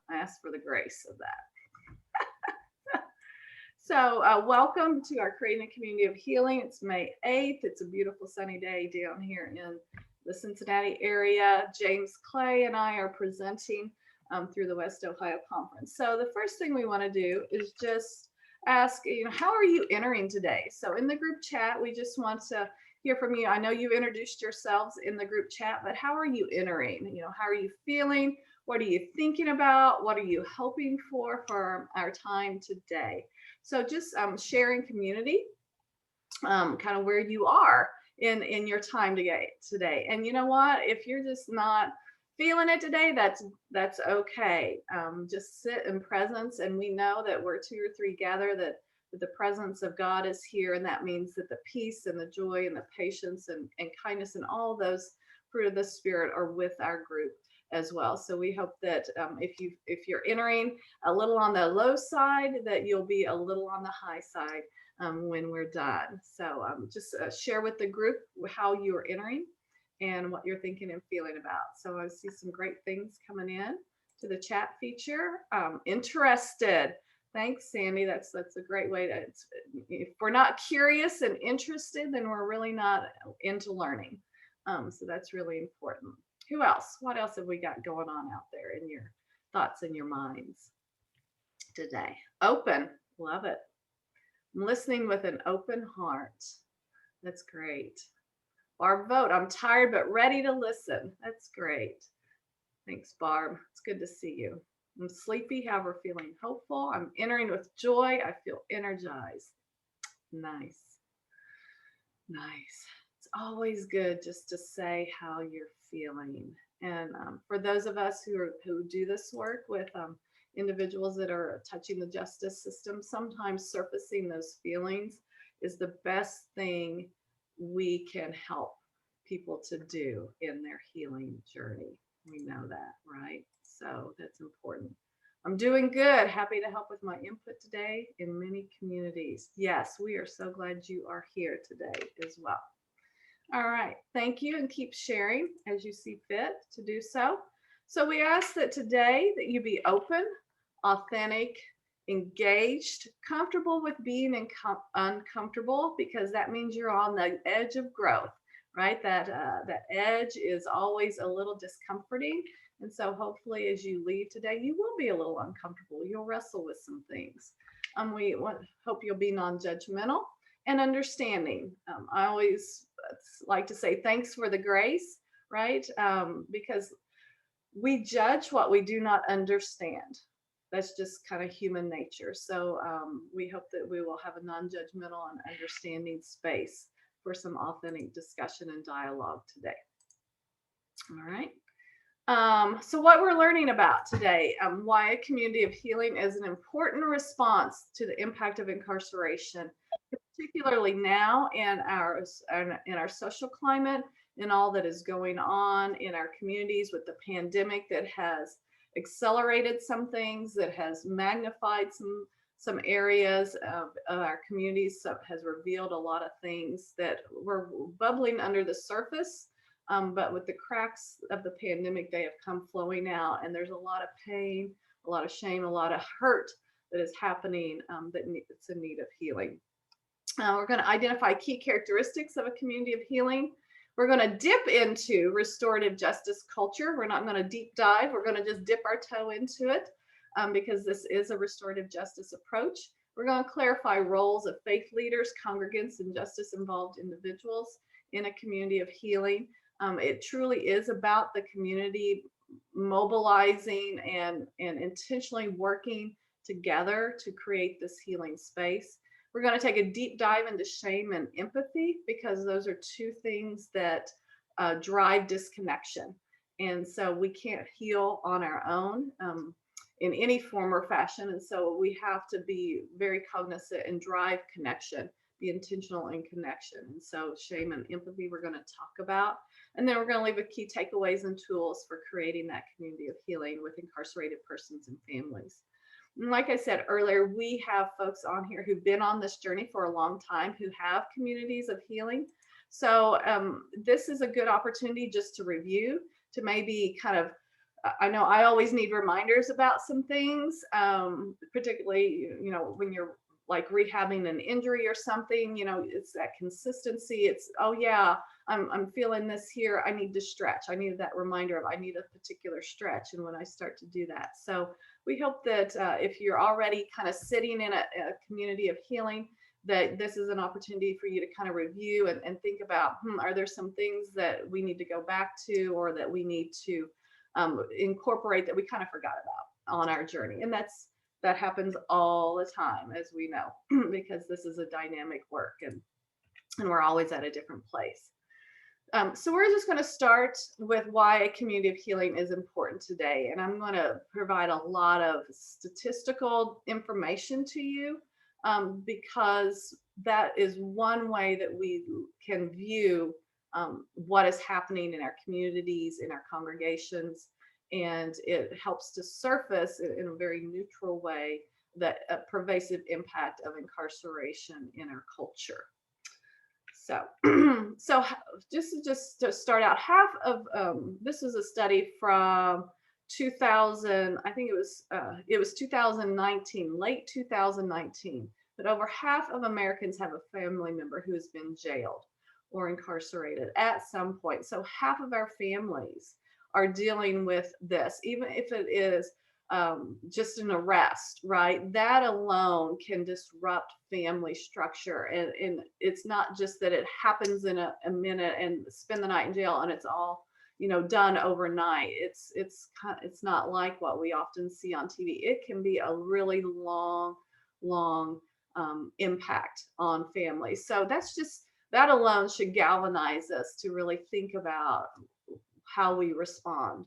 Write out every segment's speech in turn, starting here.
I ask for the grace of that. So welcome to our Creating a Community of Healing. It's May 8th. It's a beautiful sunny day down here in the Cincinnati area. James Clay and I are presenting through the West Ohio Conference. So the first thing we want to do is just ask, how are you entering today? So in the group chat, we just want to hear from you. I know you introduced yourselves in the group chat, but how are you entering? How are you feeling? What are you thinking about? What are you hoping for our time today? So just sharing community, kind of where you are in your time today. And you know what? If you're just not feeling it today, that's okay. Just sit in presence, and we know that where two or three gather, that the presence of God is here, and that means that the peace and the joy and the patience and kindness and all those fruit of the Spirit are with our group as well. So we hope that if you're entering a little on the low side, that you'll be a little on the high side when we're done. So just share with the group how you are entering and what you're thinking and feeling about. So I see some great things coming in to the chat feature. Interested. Thanks, Sandy. That's a great way to. If we're not curious and interested, then we're really not into learning. So that's really important. Who else? What else have we got going on out there in your thoughts and your minds today? Open. Love it. I'm listening with an open heart. That's great. Barb Vote. I'm tired but ready to listen. That's great. Thanks, Barb. It's good to see you. I'm sleepy, however, feeling hopeful. I'm entering with joy. I feel energized. Nice. Nice. It's always good just to say how you're feeling. And for those of us who do this work with individuals that are touching the justice system, sometimes surfacing those feelings is the best thing we can help people to do in their healing journey. We know that, right? So that's important. I'm doing good. Happy to help with my input today in many communities. Yes, we are so glad you are here today as well. All right. Thank you, and keep sharing as you see fit to do so. So we ask that today that you be open, authentic, engaged, comfortable with being uncomfortable, because that means you're on the edge of growth, right? That edge is always a little discomforting. And so hopefully as you leave today, you will be a little uncomfortable. You'll wrestle with some things. We hope you'll be non-judgmental and understanding. I always like to say thanks for the grace, right? Because we judge what we do not understand. That's just kind of human nature. So we hope that we will have a non-judgmental and understanding space for some authentic discussion and dialogue today. All right. So what we're learning about today, why a community of healing is an important response to the impact of incarceration, particularly now in our social climate and all that is going on in our communities with the pandemic that has accelerated some things, that has magnified some areas of our communities, so has revealed a lot of things that were bubbling under the surface. But with the cracks of the pandemic, they have come flowing out, and there's a lot of pain, a lot of shame, a lot of hurt that is happening that's in need of healing. We're going to identify key characteristics of a community of healing. We're going to dip into restorative justice culture. We're not going to deep dive. We're going to just dip our toe into it because this is a restorative justice approach. We're going to clarify roles of faith leaders, congregants, and justice-involved individuals in a community of healing. It truly is about the community mobilizing and intentionally working together to create this healing space. We're going to take a deep dive into shame and empathy, because those are two things that drive disconnection. And so we can't heal on our own in any form or fashion. And so we have to be very cognizant and drive connection, be intentional in connection. And so shame and empathy we're going to talk about. And then we're going to leave with key takeaways and tools for creating that community of healing with incarcerated persons and families. And like I said earlier, we have folks on here who've been on this journey for a long time, who have communities of healing. So this is a good opportunity just to review, to maybe kind of I know I always need reminders about some things, particularly, when you're like rehabbing an injury or something, it's that consistency. It's, oh yeah, I'm feeling this here. I need to stretch. I need that reminder of I need a particular stretch. And when I start to do that. So we hope that if you're already kind of sitting in a community of healing, that this is an opportunity for you to kind of review and think about, are there some things that we need to go back to or that we need to incorporate that we kind of forgot about on our journey. And that happens all the time, as we know, because this is a dynamic work and we're always at a different place. So we're just going to start with why a community of healing is important today. And I'm going to provide a lot of statistical information to you because that is one way that we can view what is happening in our communities, in our congregations, and it helps to surface in a very neutral way that a pervasive impact of incarceration in our culture. So, so just to start out, half of this is a study from 2000. I think it was 2019, late 2019. But over half of Americans have a family member who has been jailed or incarcerated at some point. So half of our families are dealing with this, even if it is just an arrest, right? That alone can disrupt family structure. And it's not just that it happens in a minute and spend the night in jail and it's all, done overnight. It's not like what we often see on TV. It can be a really long impact on families. So that alone should galvanize us to really think about how we respond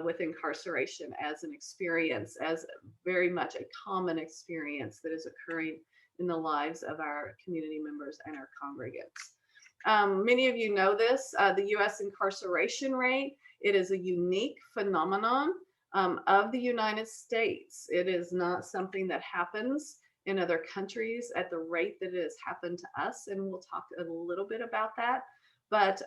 with incarceration as an experience, as very much a common experience that is occurring in the lives of our community members and our congregants. Many of you know this, the U.S. incarceration rate, it is a unique phenomenon of the United States. It is not something that happens in other countries at the rate that it has happened to us, and we'll talk a little bit about that. But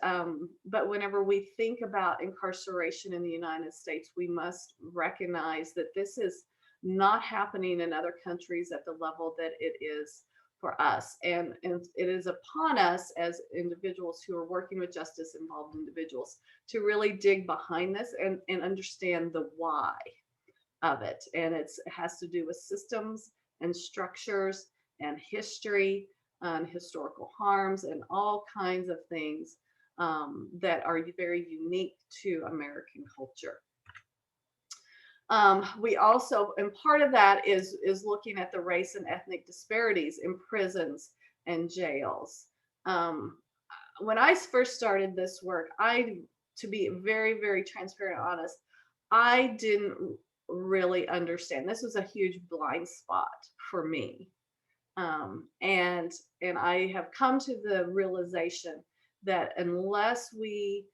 whenever we think about incarceration in the United States, we must recognize that this is not happening in other countries at the level that it is for us. And it is upon us as individuals who are working with justice involved individuals to really dig behind this and understand the why of it. And it has to do with systems and structures and history and historical harms and all kinds of things that are very unique to American culture. We also, and part of that is looking at the race and ethnic disparities in prisons and jails. When I first started this work, to be very, very transparent and honest, I didn't really understand. This was a huge blind spot for me. And I have come to the realization that unless we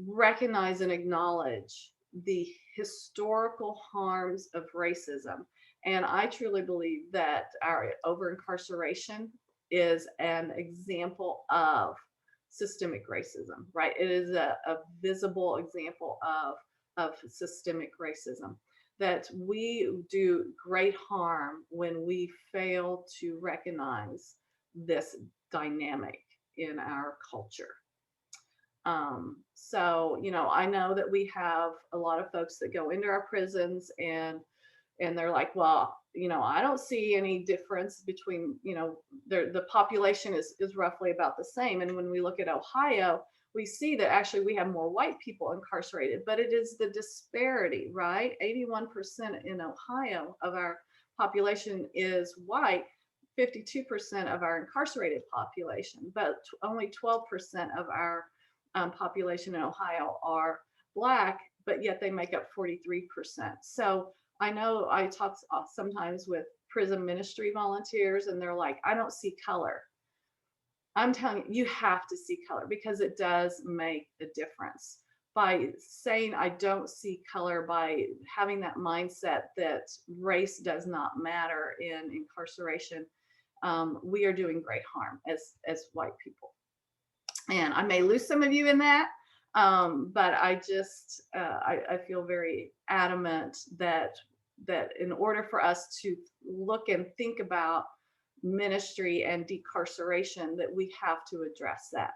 recognize and acknowledge the historical harms of racism, and I truly believe that our over incarceration is an example of systemic racism, right? It is a visible example of systemic racism, that we do great harm when we fail to recognize this dynamic in our culture. So, I know that we have a lot of folks that go into our prisons and they're like, well, I don't see any difference between, the population is roughly about the same. And when we look at Ohio, we see that actually we have more white people incarcerated, but it is the disparity, right? 81% in Ohio of our population is white, 52% of our incarcerated population, but only 12% of our population in Ohio are Black, but yet they make up 43%. So I know I talk sometimes with prison ministry volunteers and they're like, I don't see color. I'm telling you, you have to see color because it does make a difference. By saying I don't see color, by having that mindset that race does not matter in incarceration, we are doing great harm as white people. And I may lose some of you in that, But I feel very adamant that in order for us to look and think about ministry and decarceration, that we have to address that,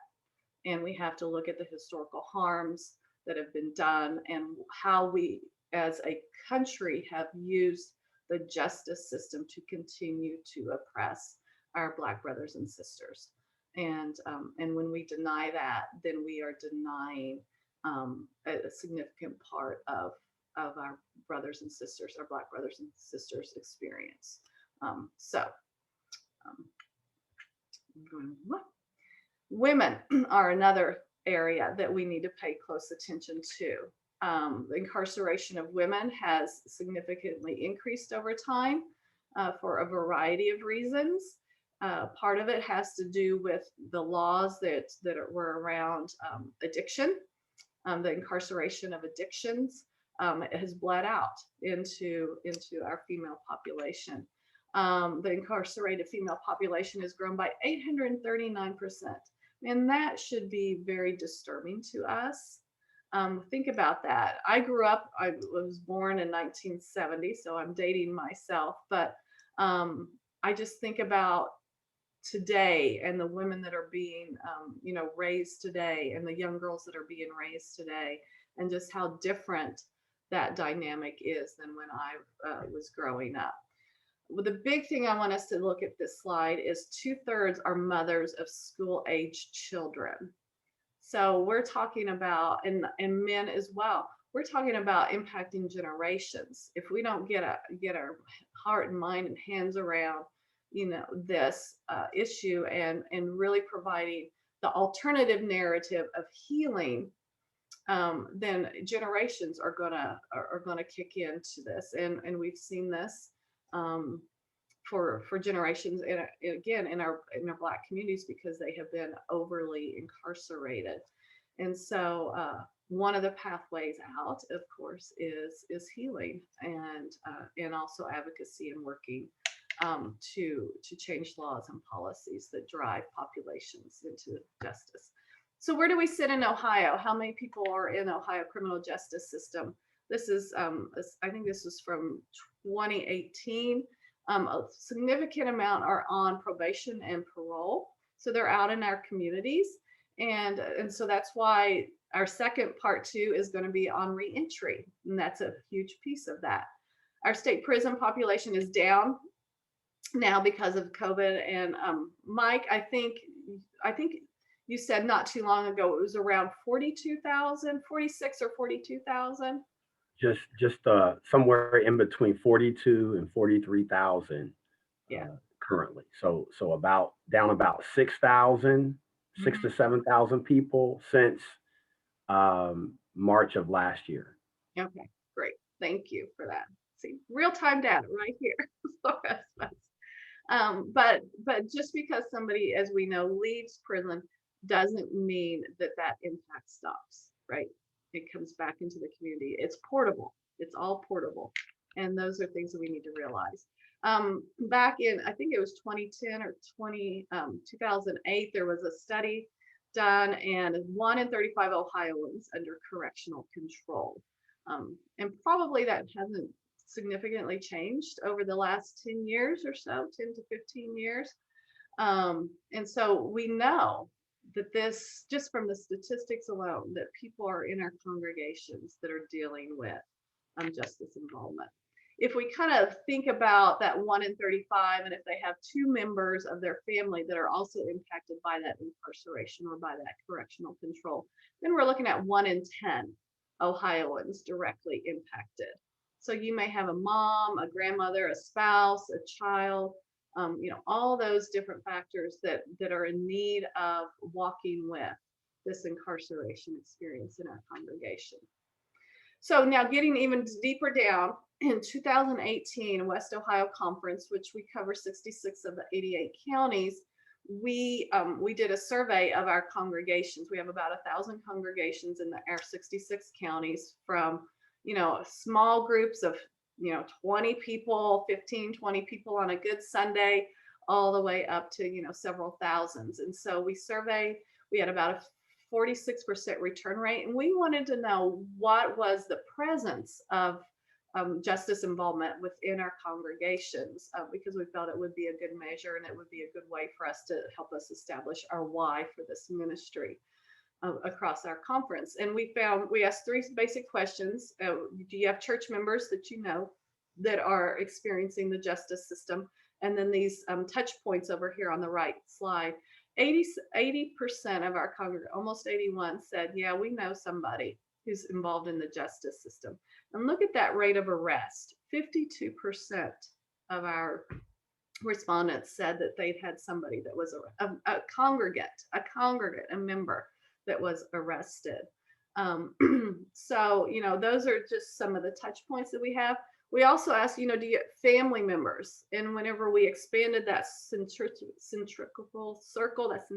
and we have to look at the historical harms that have been done and how we as a country have used the justice system to continue to oppress our Black brothers and sisters. And when we deny that, then we are denying a significant part of our brothers and sisters, our Black brothers and sisters experience. So women are another area that we need to pay close attention to. The incarceration of women has significantly increased over time for a variety of reasons. Part of it has to do with the laws that were around addiction. The incarceration of addictions it has bled out into our female population. The incarcerated female population has grown by 839%. And that should be very disturbing to us. Think about that. I was born in 1970, so I'm dating myself, but I just think about today and the women that are being, raised today, and the young girls that are being raised today, and just how different that dynamic is than when I was growing up. Well, the big thing I want us to look at this slide is 2/3 are mothers of school-age children. So we're talking about, and men as well, we're talking about impacting generations. If we don't get our heart and mind and hands around, this issue and really providing the alternative narrative of healing, then generations are gonna kick into this, and we've seen this for generations, and again in our Black communities, because they have been overly incarcerated. And so one of the pathways out, of course, is healing, and also advocacy and working to change laws and policies that drive populations into justice. So where do we sit in Ohio? How many people are in Ohio criminal justice system? This is, I think this is from 2018. A significant amount are on probation and parole. So they're out in our communities. And so that's why our second part 2 is going to be on reentry. And that's a huge piece of that. Our state prison population is down now because of COVID. And Mike, I think you said not too long ago it was around 42,000, 46 or 42,000. Just somewhere in between 42 and 43,000 Yeah. currently. So about down about 6,000, 6 to 7,000 people since March of last year. Okay, great. Thank you for that. See, real-time data right here. But just because somebody, as we know, leaves prison doesn't mean that impact stops, right? It comes back into the community. It's portable. It's all portable. And those are things that we need to realize. Back in, I think it was 2010 or 2008, there was a study done, and 1 in 35 Ohioans under correctional control. And probably that hasn't significantly changed over the last 10 years or so, 10 to 15 years. And so we know that this, just from the statistics alone, that people are in our congregations that are dealing with justice involvement. If we kind of think about that 1 in 35, and if they have 2 members of their family that are also impacted by that incarceration or by that correctional control, then we're looking at 1 in 10 Ohioans directly impacted. So you may have a mom, a grandmother, a spouse, a child, all those different factors that are in need of walking with this incarceration experience in our congregation. So now getting even deeper down, in 2018 West Ohio Conference, which we cover 66 of the 88 counties, we did a survey of our congregations. We have about 1,000 congregations in our 66 counties, from small groups of 20 people, 15, 20 people on a good Sunday, all the way up to several thousands. And so we surveyed, we had about 46% return rate. And we wanted to know what was the presence of justice involvement within our congregations, because we felt it would be a good measure and it would be a good way for us to help us establish our why for this ministry across our conference. And we asked 3 basic questions. Do you have church members that you know that are experiencing the justice system? And then these touch points over here on the right slide. 80% of our congregation, almost 81, said, yeah, we know somebody who's involved in the justice system. And look at that rate of arrest. 52% of our respondents said that they'd had somebody that was a congregant, a member that was arrested. So, those are just some of the touch points that we have. We also asked, do you get family members? And whenever we expanded that centrifugal circle, that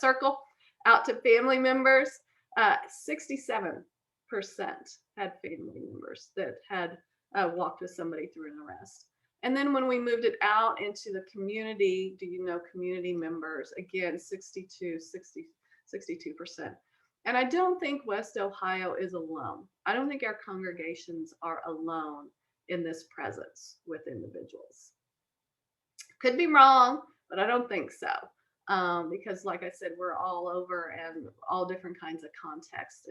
circle out to family members, 67% had family members that had walked with somebody through an arrest. And then when we moved it out into the community, do you know community members? Again, 62%. And I don't think West Ohio is alone. I don't think our congregations are alone in this presence with individuals. Could be wrong, but I don't think so. Because like I said, we're all over and all different kinds of contexts.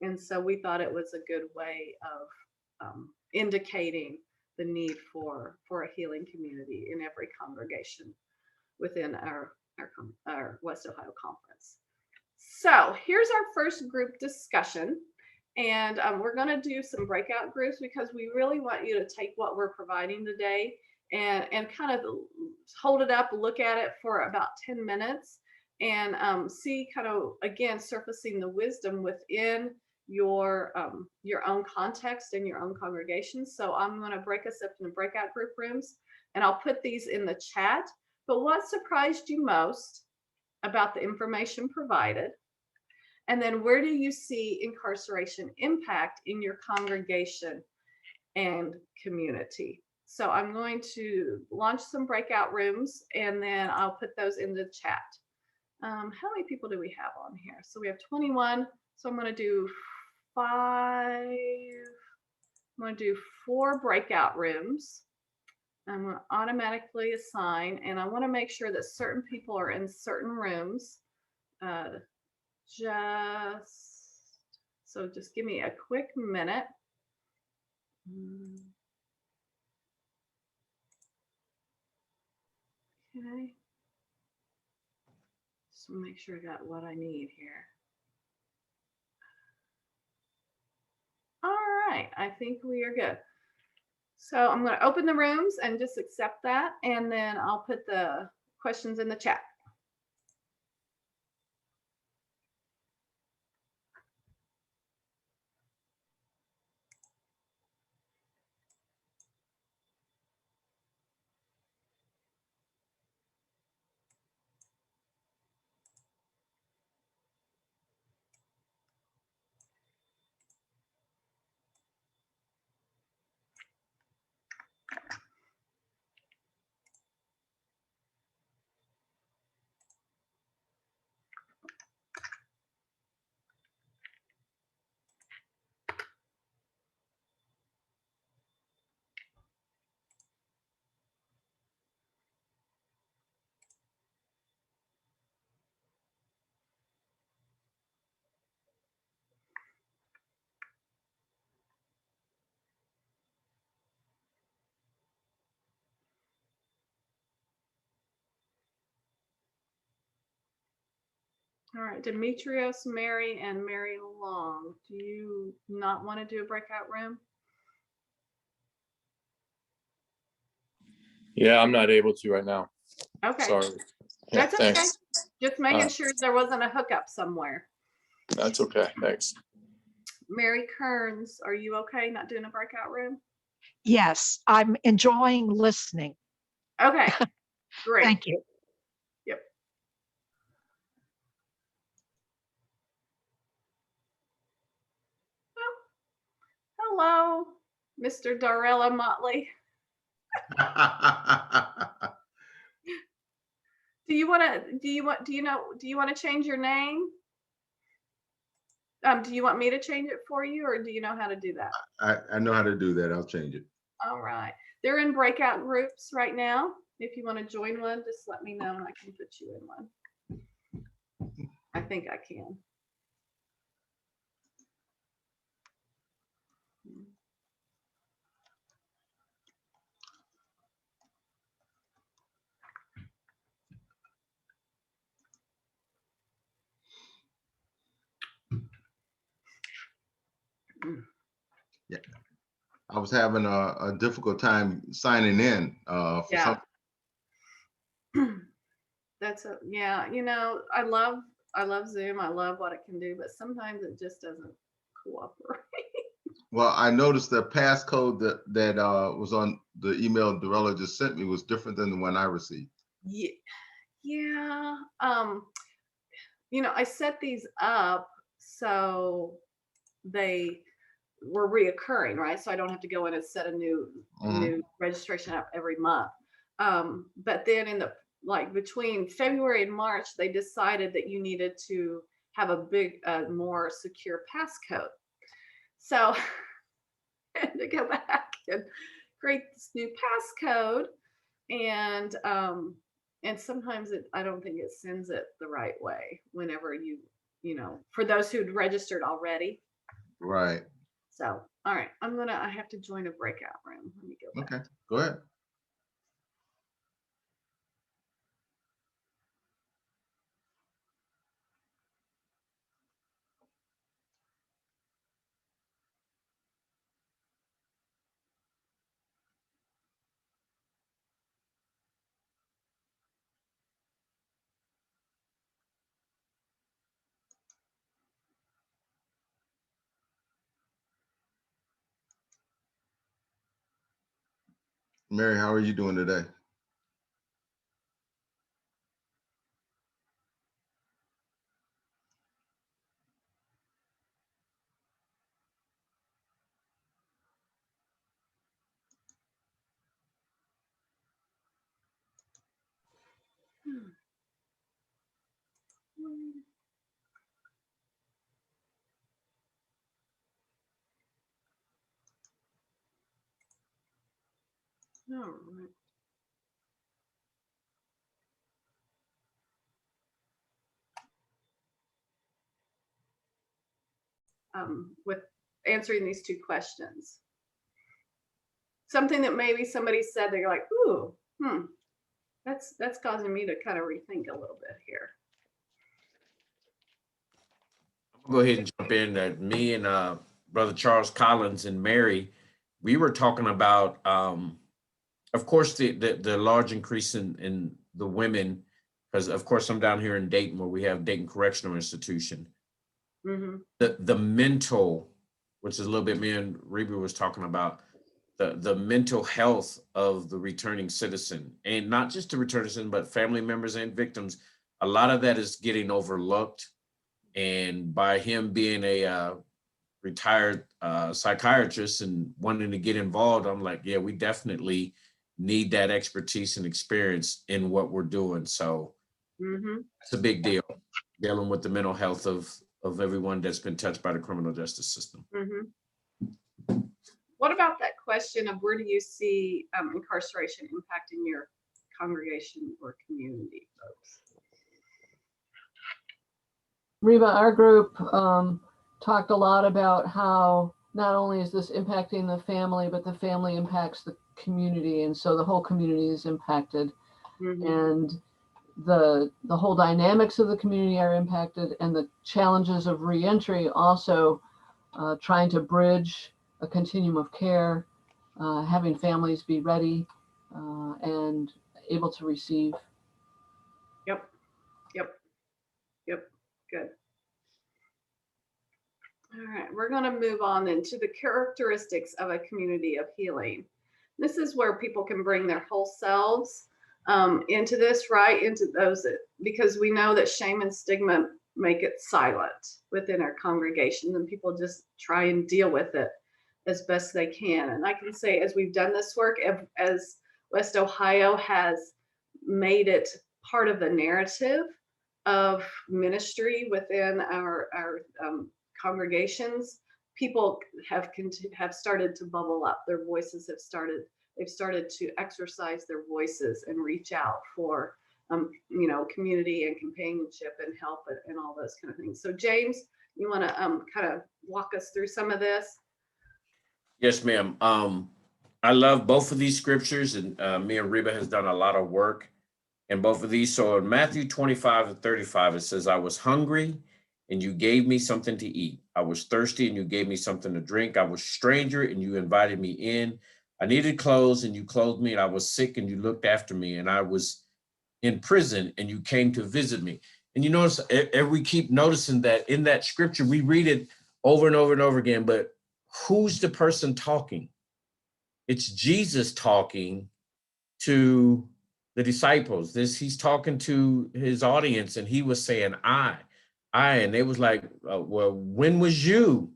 And so we thought it was a good way of indicating the need for a healing community in every congregation within our West Ohio conference. So here's our first group discussion, and we're going to do some breakout groups because we really want you to take what we're providing today and kind of hold it up, look at it for about 10 minutes and see kind of, again, surfacing the wisdom within your own context and your own congregation. So I'm going to break us up into breakout group rooms, and I'll put these in the chat. But what surprised you most about the information provided? And then where do you see incarceration impact in your congregation and community? So I'm going to launch some breakout rooms, and then I'll put those in the chat. How many people do we have on here? So we have 21. So I'm going to do 5. I'm going to do 4 breakout rooms. I'm going to automatically assign, and I want to make sure that certain people are in certain rooms. Just give me a quick minute. Okay. Just want to make sure I got what I need here. All right, I think we are good. So I'm going to open the rooms and just accept that, and then I'll put the questions in the chat. All right, Demetrios, Mary, and Mary Long. Do you not want to do a breakout room? Yeah, I'm not able to right now. Okay. Sorry. Yeah, that's okay. thanks. Just making sure there wasn't a hookup somewhere. That's okay. Thanks. Mary Kearns, are you okay not doing a breakout room? Yes, I'm enjoying listening. Okay, great. Thank you. Yep. Hello, Mr. Darrella Motley. Do you want to change your name? Do you want me to change it for you, or do you know how to do that? I know how to do that. I'll change it. All right. They're in breakout groups right now. If you want to join one, just let me know and I can put you in one. I think I can. Yeah. I was having a difficult time signing in. For Yeah. some, Yeah, you know, I love Zoom. I love what it can do, but sometimes it just doesn't cooperate. well, I noticed the passcode that was on the email Dorella just sent me was different than the one I received. Yeah. Yeah. You know, I set these up so they were reoccurring, right? So I don't have to go in and set a new registration up every month. But then in the between February and March, they decided that you needed to have a big, more secure passcode. So I had to go back and create this new passcode, and sometimes I don't think it sends it the right way whenever you know, for those who'd registered already. Right. So, all right, I have to join a breakout room. Let me go back. Okay. Go ahead. Mary, how are you doing today? All right. With answering these two questions. Something that maybe somebody said, they're like, ooh, that's causing me to kind of rethink a little bit here. I'll go ahead and jump in. That me and Brother Charles Collins and Mary, we were talking about, of course, the large increase in the women, because of course I'm down here in Dayton where we have Dayton Correctional Institution. The mental, which is a little bit me and Reba was talking about, the mental health of the returning citizen, and not just the returning citizen, but family members and victims. A lot of that is getting overlooked. And by him being a retired psychiatrist and wanting to get involved, I'm like, yeah, we definitely need that expertise and experience in what we're doing. So it's a big deal, dealing with the mental health of everyone that's been touched by the criminal justice system. What about that question of where do you see incarceration impacting your congregation or community, folks? Reba, our group talked a lot about how not only is this impacting the family, but the family impacts the community. And so the whole community is impacted. And the whole dynamics of the community are impacted, and the challenges of reentry also, trying to bridge a continuum of care, having families be ready and able to receive. Yep. Good. All right, we're going to move on then to the characteristics of a community of healing. This is where people can bring their whole selves into this, right? Into those because we know that shame and stigma make it silent within our congregations, and people just try and deal with it as best they can. And I can say, as we've done this work, as West Ohio has made it part of the narrative of ministry within our congregations, people have started to bubble up. Their voices they've started to exercise their voices and reach out for, community and companionship and help and all those kind of things. So James, you want to kind of walk us through some of this? Yes, ma'am. I love both of these scriptures, and me and Reba has done a lot of work in both of these. So in Matthew 25:35, it says, I was hungry and you gave me something to eat. I was thirsty and you gave me something to drink. I was a stranger and you invited me in. I needed clothes and you clothed me. And I was sick and you looked after me. And I was in prison and you came to visit me. And you notice, and we keep noticing that in that scripture, we read it over and over and over again, but who's the person talking? It's Jesus talking to the disciples. He's talking to his audience, and he was saying, I, and they was like, well, when was you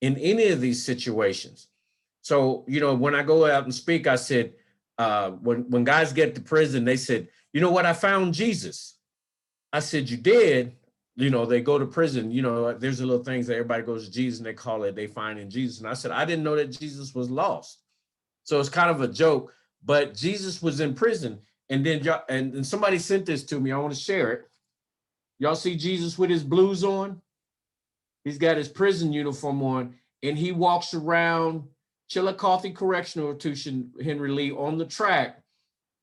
in any of these situations? So, when I go out and speak, I said, when guys get to prison, they said, you know what, I found Jesus. I said, you did? They go to prison, there's a little things that everybody goes to Jesus and they call it, they find in Jesus. And I said, I didn't know that Jesus was lost. So it's kind of a joke, but Jesus was in prison. And then and somebody sent this to me. I want to share it. Y'all see Jesus with his blues on? He's got his prison uniform on, and he walks around Chillicothe Correctional Institution, Henry Lee, on the track,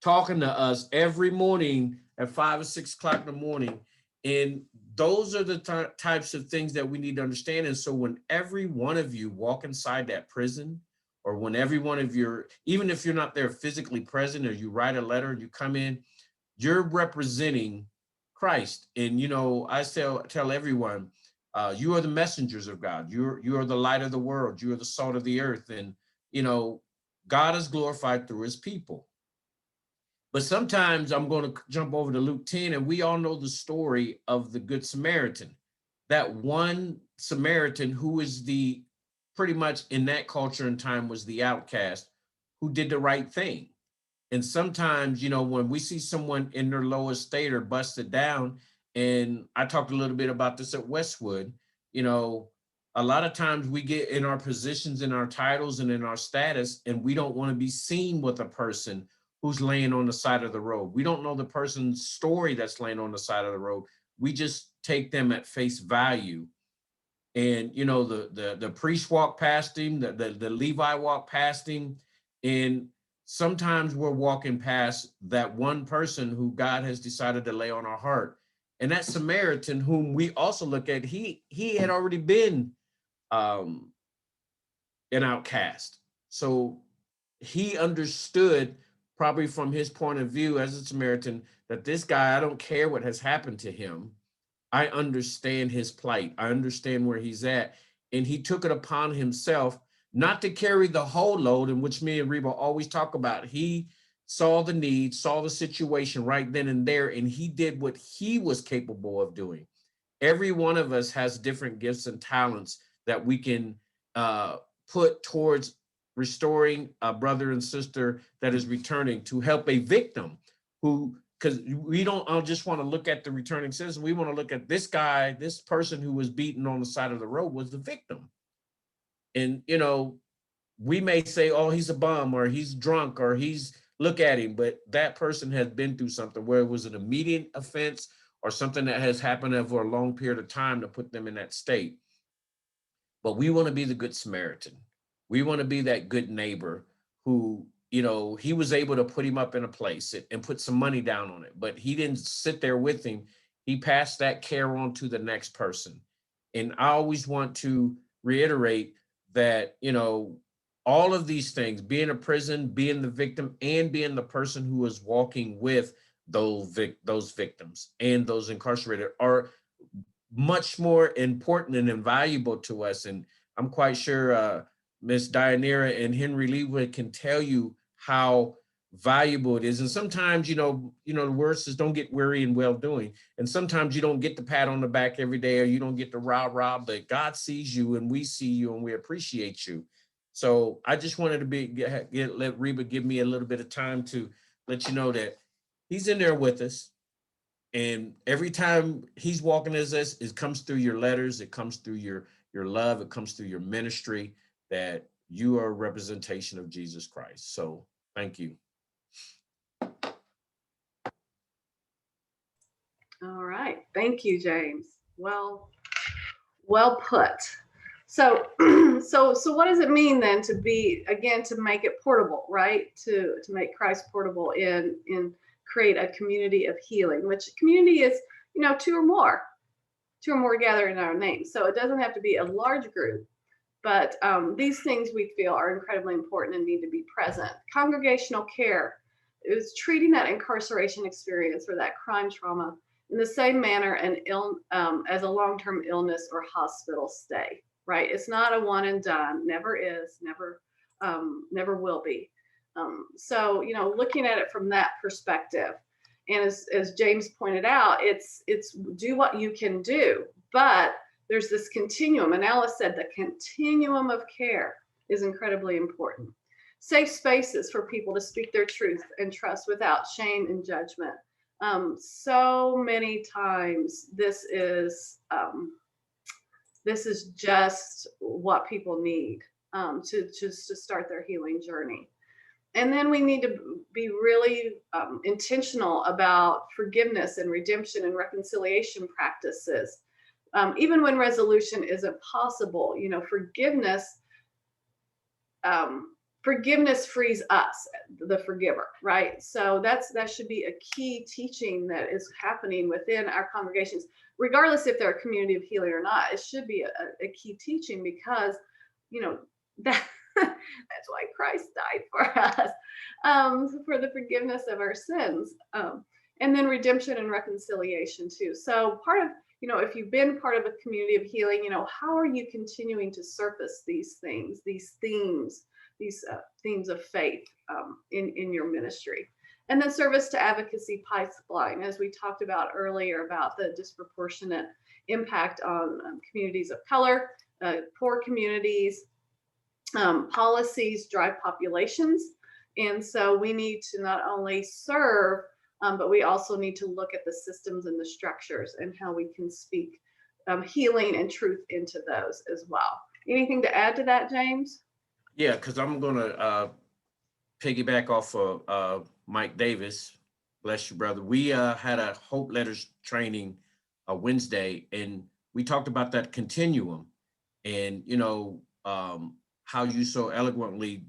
talking to us every morning at 5 or 6 o'clock in the morning. And those are the types of things that we need to understand. And so when every one of you walk inside that prison, or when every one of your, even if you're not there physically present, or you write a letter and you come in, you're representing Christ. And, I tell everyone, you are the messengers of God. You are the light of the world. You are the salt of the earth. And, God is glorified through his people. But sometimes I'm going to jump over to Luke 10, and we all know the story of the Good Samaritan. That one Samaritan who is pretty much in that culture and time was the outcast, who did the right thing. And sometimes, when we see someone in their lowest state or busted down, and I talked a little bit about this at Westwood, a lot of times we get in our positions, in our titles, and in our status, and we don't want to be seen with a person who's laying on the side of the road. We don't know the person's story that's laying on the side of the road. We just take them at face value. And, the priest walked past him, the Levi walked past him. And sometimes we're walking past that one person who God has decided to lay on our heart. And that Samaritan, whom we also look at, he had already been an outcast. So he understood, probably from his point of view as a Samaritan, that this guy, I don't care what has happened to him. I understand his plight. I understand where he's at. And he took it upon himself not to carry the whole load, in which me and Reba always talk about. He saw the need, saw the situation right then and there, and he did what he was capable of doing. Every one of us has different gifts and talents that we can put towards restoring a brother and sister that is returning, to help a victim who, because we don't just want to look at the returning citizen. We want to look at this guy, this person who was beaten on the side of the road was the victim. And, we may say, oh, he's a bum, or he's drunk, or look at him. But that person has been through something where it was an immediate offense or something that has happened over a long period of time to put them in that state. But we want to be the Good Samaritan. We want to be that good neighbor who, he was able to put him up in a place and put some money down on it, but he didn't sit there with him. He passed that care on to the next person. And I always want to reiterate that, all of these things, being a prison, being the victim, and being the person who is walking with those victims and those incarcerated, are much more important and invaluable to us. And I'm quite sure Miss Dianera and Henry Leewood can tell you how valuable it is. And sometimes, the word says don't get weary in well doing. And sometimes you don't get the pat on the back every day, or you don't get the rah, but God sees you and we see you and we appreciate you. So I just wanted to let Reba give me a little bit of time to let you know that he's in there with us. And every time he's walking as us, it comes through your letters, it comes through your your love, it comes through your ministry, that you are a representation of Jesus Christ. So thank you. All right. Thank you, James. Well put. So, so what does it mean then to be, again, to make it portable, right? To make Christ portable in create a community of healing, which community is, two or more gather in our name. So it doesn't have to be a large group, but these things we feel are incredibly important and need to be present. Congregational care is treating that incarceration experience or that crime trauma in the same manner as a long-term illness or hospital stay, right? It's not a one and done, never is, never will be. So, looking at it from that perspective, and as James pointed out, it's do what you can do, but there's this continuum. And Alice said the continuum of care is incredibly important. Safe spaces for people to speak their truth and trust without shame and judgment. So many times this is just what people need to start their healing journey. And then we need to be really intentional about forgiveness and redemption and reconciliation practices. Even when resolution isn't possible, forgiveness frees us, the forgiver, right? So that should be a key teaching that is happening within our congregations, regardless if they're a community of healing or not. It should be a key teaching because, that's why Christ died for us, for the forgiveness of our sins, and then redemption and reconciliation too. So part of, if you've been part of a community of healing, how are you continuing to surface these things, these themes of faith in your ministry? And then service to advocacy pipeline, as we talked about earlier, about the disproportionate impact on communities of color, poor communities. Policies drive populations. And so we need to not only serve, but we also need to look at the systems and the structures and how we can speak healing and truth into those as well. Anything to add to that, James? Yeah, because I'm going to piggyback off of Mike Davis. Bless you, brother. We had a Hope Letters training Wednesday, and we talked about that continuum and, how you so eloquently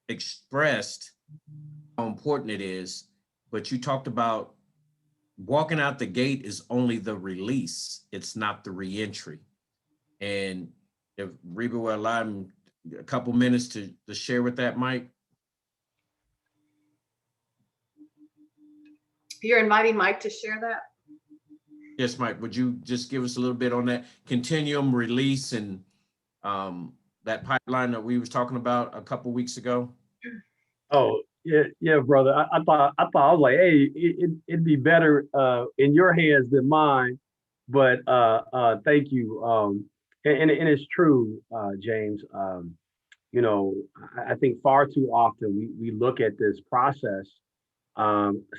expressed how important it is. But you talked about walking out the gate is only the release. It's not the reentry. And if Reba will allow me a couple minutes to share with that, Mike. You're inviting Mike to share that? Yes, Mike, would you just give us a little bit on that continuum, release, and that pipeline that we was talking about a couple weeks ago? Oh, yeah, brother. I thought I was like, hey, it'd be better in your hands than mine. But thank you. And it's true, James. I think far too often we look at this process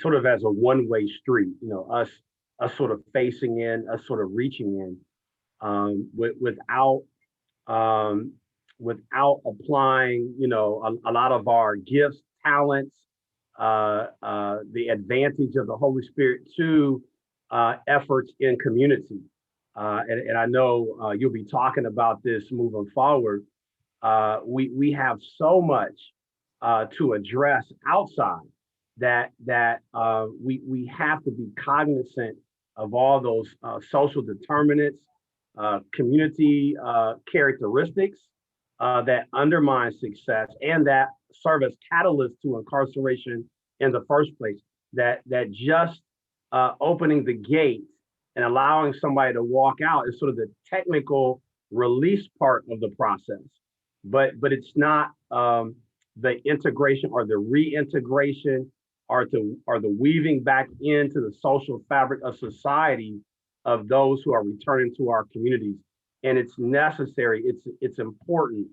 sort of as a one-way street. Us sort of facing in, us sort of reaching in, without applying, a lot of our gifts, talents, the advantage of the Holy Spirit to efforts in community. And I know you'll be talking about this moving forward. We have so much to address outside that we have to be cognizant of all those social determinants, community characteristics that undermine success and that serve as catalysts to incarceration in the first place. That just opening the gate and allowing somebody to walk out is sort of the technical release part of the process, but it's not the integration or the reintegration or the weaving back into the social fabric of society of those who are returning to our communities. And it's necessary, it's important.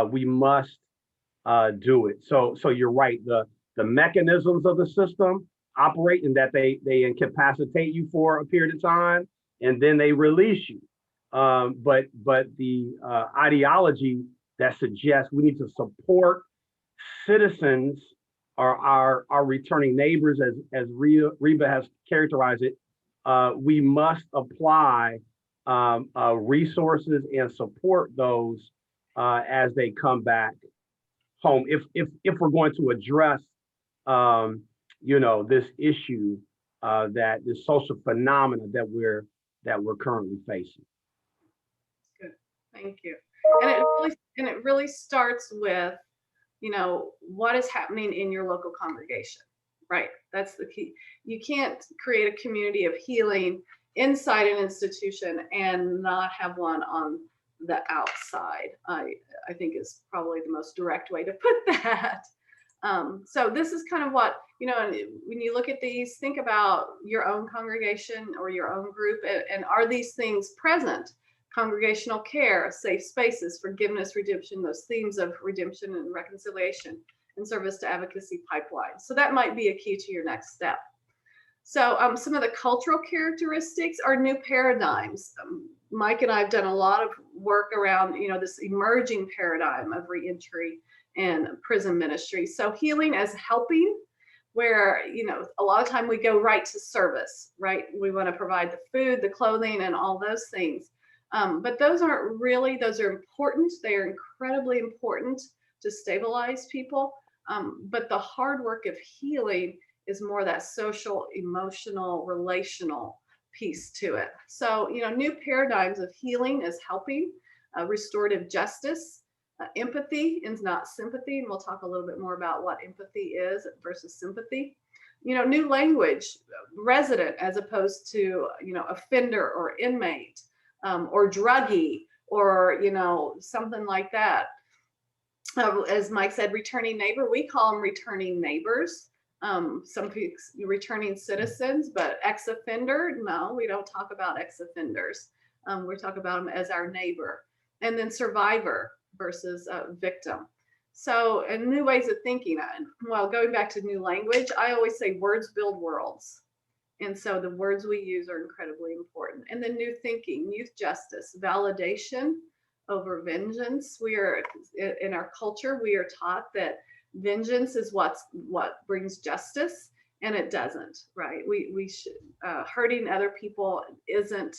We must do it. So you're right, the mechanisms of the system operate in that they incapacitate you for a period of time and then they release you. but the ideology that suggests we need to support citizens or our returning neighbors, as Reba has characterized it, we must apply resources and support those as they come back home. If we're going to address, this issue, that this social phenomena that we're currently facing. Good. Thank you. And it really starts with, what is happening in your local congregation, right? That's the key. You can't create a community of healing inside an institution and not have one on the outside. I think is probably the most direct way to put that. So this is kind of what, when you look at these, think about your own congregation or your own group, and are these things present? Congregational care, safe spaces, forgiveness, redemption, those themes of redemption and reconciliation, and service to advocacy pipeline. So that might be a key to your next step. So some of the cultural characteristics are new paradigms. Mike and I have done a lot of work around, this emerging paradigm of reentry and prison ministry. So healing as helping, where, a lot of time we go right to service, right? We want to provide the food, the clothing, and all those things. But those are important. They are incredibly important to stabilize people. But the hard work of healing is more that social, emotional, relational piece to it. So, new paradigms of healing is helping, restorative justice, empathy is not sympathy. And we'll talk a little bit more about what empathy is versus sympathy. New language, resident as opposed to, offender or inmate, or druggie, or, something like that. As Mike said, returning neighbor, we call them returning neighbors. Some people returning citizens, but ex-offender, no, we don't talk about ex-offenders. We talk about them as our neighbor. And then survivor versus victim. So, and new ways of thinking. Well, going back to new language, I always say words build worlds. And so the words we use are incredibly important. And then new thinking, youth justice, validation over vengeance. We are, in our culture, we are taught that vengeance is what brings justice, and it doesn't, right? We should, hurting other people isn't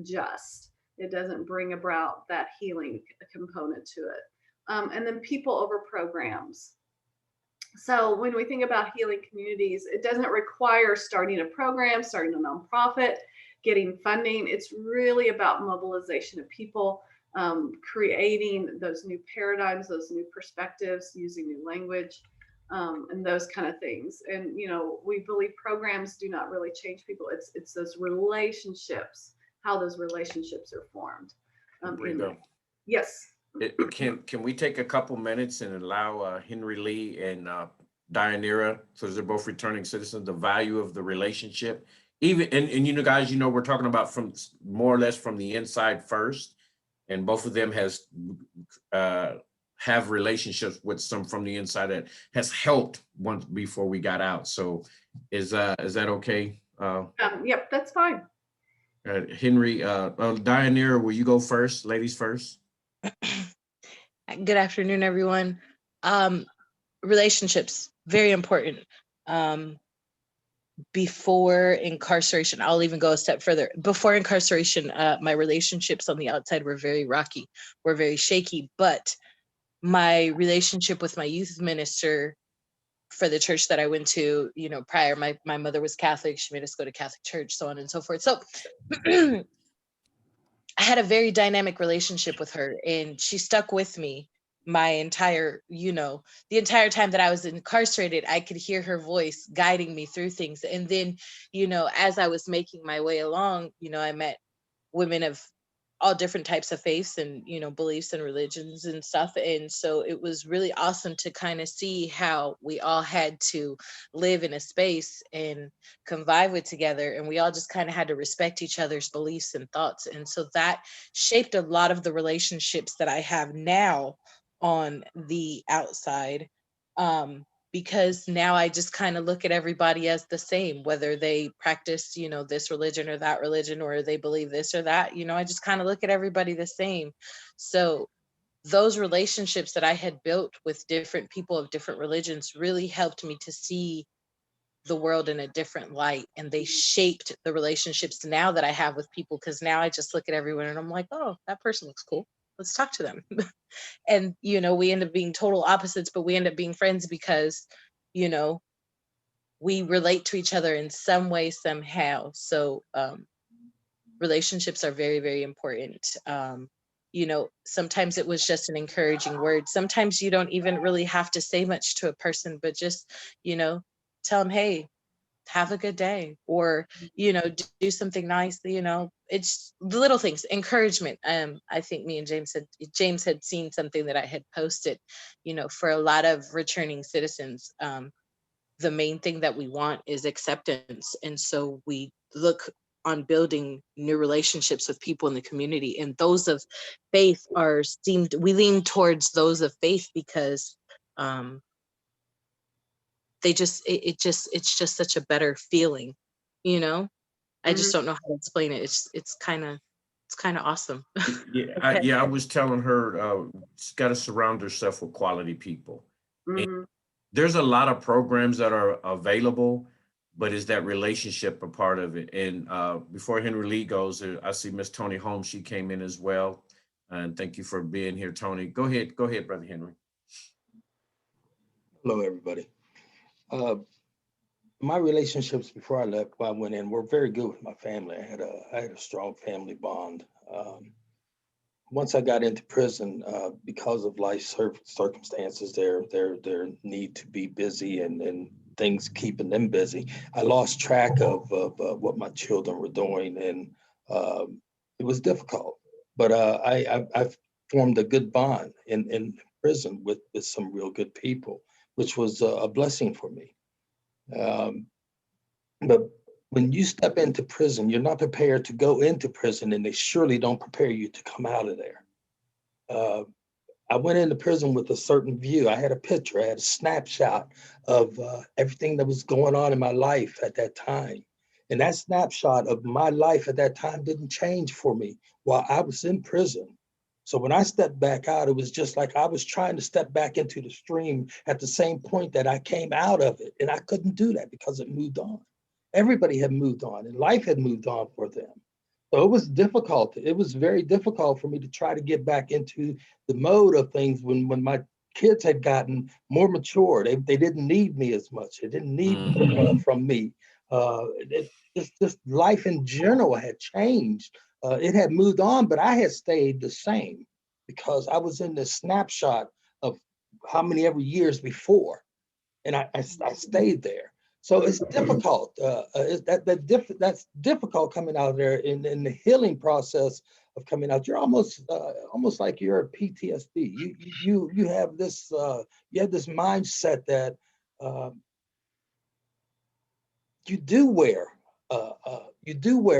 just. It doesn't bring about that healing component to it. And then people over programs. So when we think about healing communities, it doesn't require starting a program, starting a nonprofit, getting funding. It's really about mobilization of people, creating those new paradigms, those new perspectives, using new language, and those kind of things. And, we believe programs do not really change people. It's those relationships, how those relationships are formed. Yes. Can we take a couple minutes and allow Henry Lee and Dianira, so they're both returning citizens, the value of the relationship? Even and guys, we're talking about from more or less from the inside first, and both of them have relationships with some from the inside that has helped once before we got out. So is that okay? Yep, that's fine. Henry, Dianira, will you go first? Ladies first. Good afternoon, everyone. Relationships, very important. Before incarceration, I'll even go a step further. Before incarceration, my relationships on the outside were very rocky, were very shaky, but my relationship with my youth minister for the church that I went to, prior, my mother was Catholic. She made us go to Catholic church, so on and so forth. So I had a very dynamic relationship with her, and she stuck with me my entire, the entire time that I was incarcerated. I could hear her voice guiding me through things. And then, as I was making my way along, I met women of all different types of faiths and, beliefs and religions and stuff. And so it was really awesome to kind of see how we all had to live in a space and convive with together. And we all just kind of had to respect each other's beliefs and thoughts. And so that shaped a lot of the relationships that I have now on the outside. because now I just kind of look at everybody as the same, whether they practice, this religion or that religion, or they believe this or that, I just kind of look at everybody the same. So those relationships that I had built with different people of different religions really helped me to see the world in a different light, and they shaped the relationships now that I have with people, because now I just look at everyone and I'm like, oh, that person looks cool, let's talk to them. And we end up being total opposites, but we end up being friends because we relate to each other in some way somehow. So relationships are very, very important. Sometimes it was just an encouraging word. Sometimes you don't even really have to say much to a person, but just tell them, hey, have a good day, or do something nice. It's the little things, encouragement. I think me and James had seen something that I had posted. For a lot of returning citizens, the main thing that we want is acceptance, and so we look on building new relationships with people in the community, and those of faith we lean towards those of faith because it's just such a better feeling. I just don't know how to explain it. It's kind of awesome. Yeah, Okay. I was telling her, she's got to surround herself with quality people. And there's a lot of programs that are available, but is that relationship a part of it? And before Henry Lee goes, I see Miss Tony Holmes. She came in as well. And thank you for being here, Tony. Go ahead, Brother Henry. Hello, everybody. My relationships before I left, I went in, were very good with my family. I had a strong family bond. Once I got into prison, because of life circumstances, their need to be busy and things keeping them busy, I lost track of what my children were doing, and it was difficult. But I formed a good bond in prison with some real good people, which was a blessing for me. But when you step into prison, you're not prepared to go into prison, and they surely don't prepare you to come out of there. I went into prison with a certain view. I had a picture, I had a snapshot of everything that was going on in my life at that time. And that snapshot of my life at that time didn't change for me while I was in prison. So when I stepped back out, it was just like I was trying to step back into the stream at the same point that I came out of it. And I couldn't do that because it moved on. Everybody had moved on, and life had moved on for them. So it was difficult. It was very difficult for me to try to get back into the mode of things when my kids had gotten more mature. They didn't need me as much. They didn't need from me. Just life in general had changed. It had moved on, but I had stayed the same because I was in this snapshot of how many ever years before, and I stayed there. So it's difficult. That's difficult coming out of there in the healing process of coming out. You're almost like you're a PTSD. You have this mindset that you do wear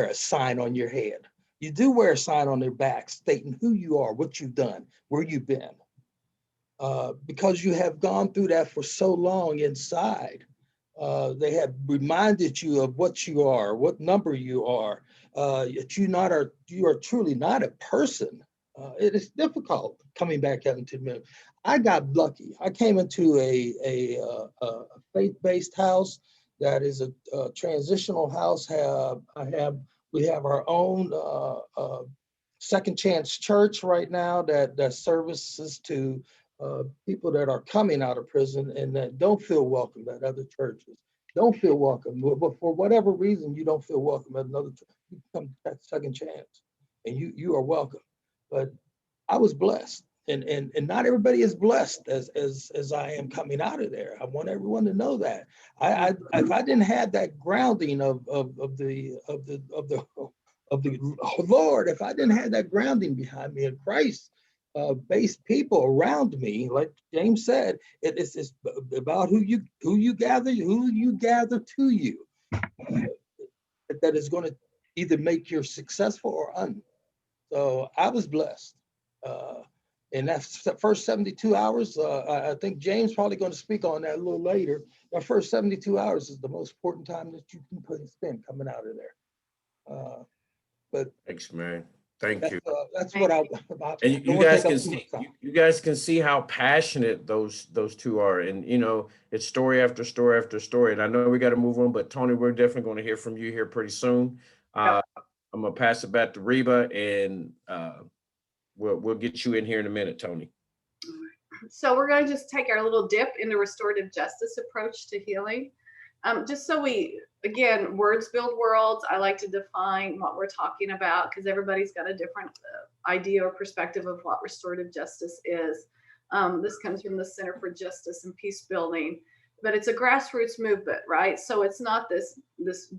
a sign on your head. You do wear a sign on their back stating who you are, what you've done, where you've been, because you have gone through that for so long inside. They have reminded you of what you are, what number you are. That you are truly not a person. It is difficult coming back out into the middle. I got lucky. I came into a faith-based house that is a transitional house. We have our own Second Chance Church right now that services to people that are coming out of prison and that don't feel welcome at other churches, don't feel welcome. But for whatever reason, you don't feel welcome at another church, you come to that Second Chance and you are welcome. But I was blessed. And not everybody is blessed as I am coming out of there. I want everyone to know that. If I didn't have that grounding of the Lord, if I didn't have that grounding behind me in Christ, based people around me, like James said, it's about who you gather to you, that is going to either make you successful or un. So I was blessed. And that's the first 72 hours. I think James probably going to speak on that a little later. The first 72 hours is the most important time that you can spend coming out of there. But Thanks, man. Thank that's, you. that's what I. And you guys can see, you guys can see how passionate those two are, and you know, it's story after story after story. And I know we got to move on, but Tony, we're definitely going to hear from you here pretty soon. I'm gonna pass it back to Reba, and we'll get you in here in a minute, Tony. So we're going to just take our little dip into restorative justice approach to healing. Just so again, words build worlds. I like to define what we're talking about because everybody's got a different idea or perspective of what restorative justice is. This comes from the Center for Justice and Peace Building, but it's a grassroots movement, right? So it's not this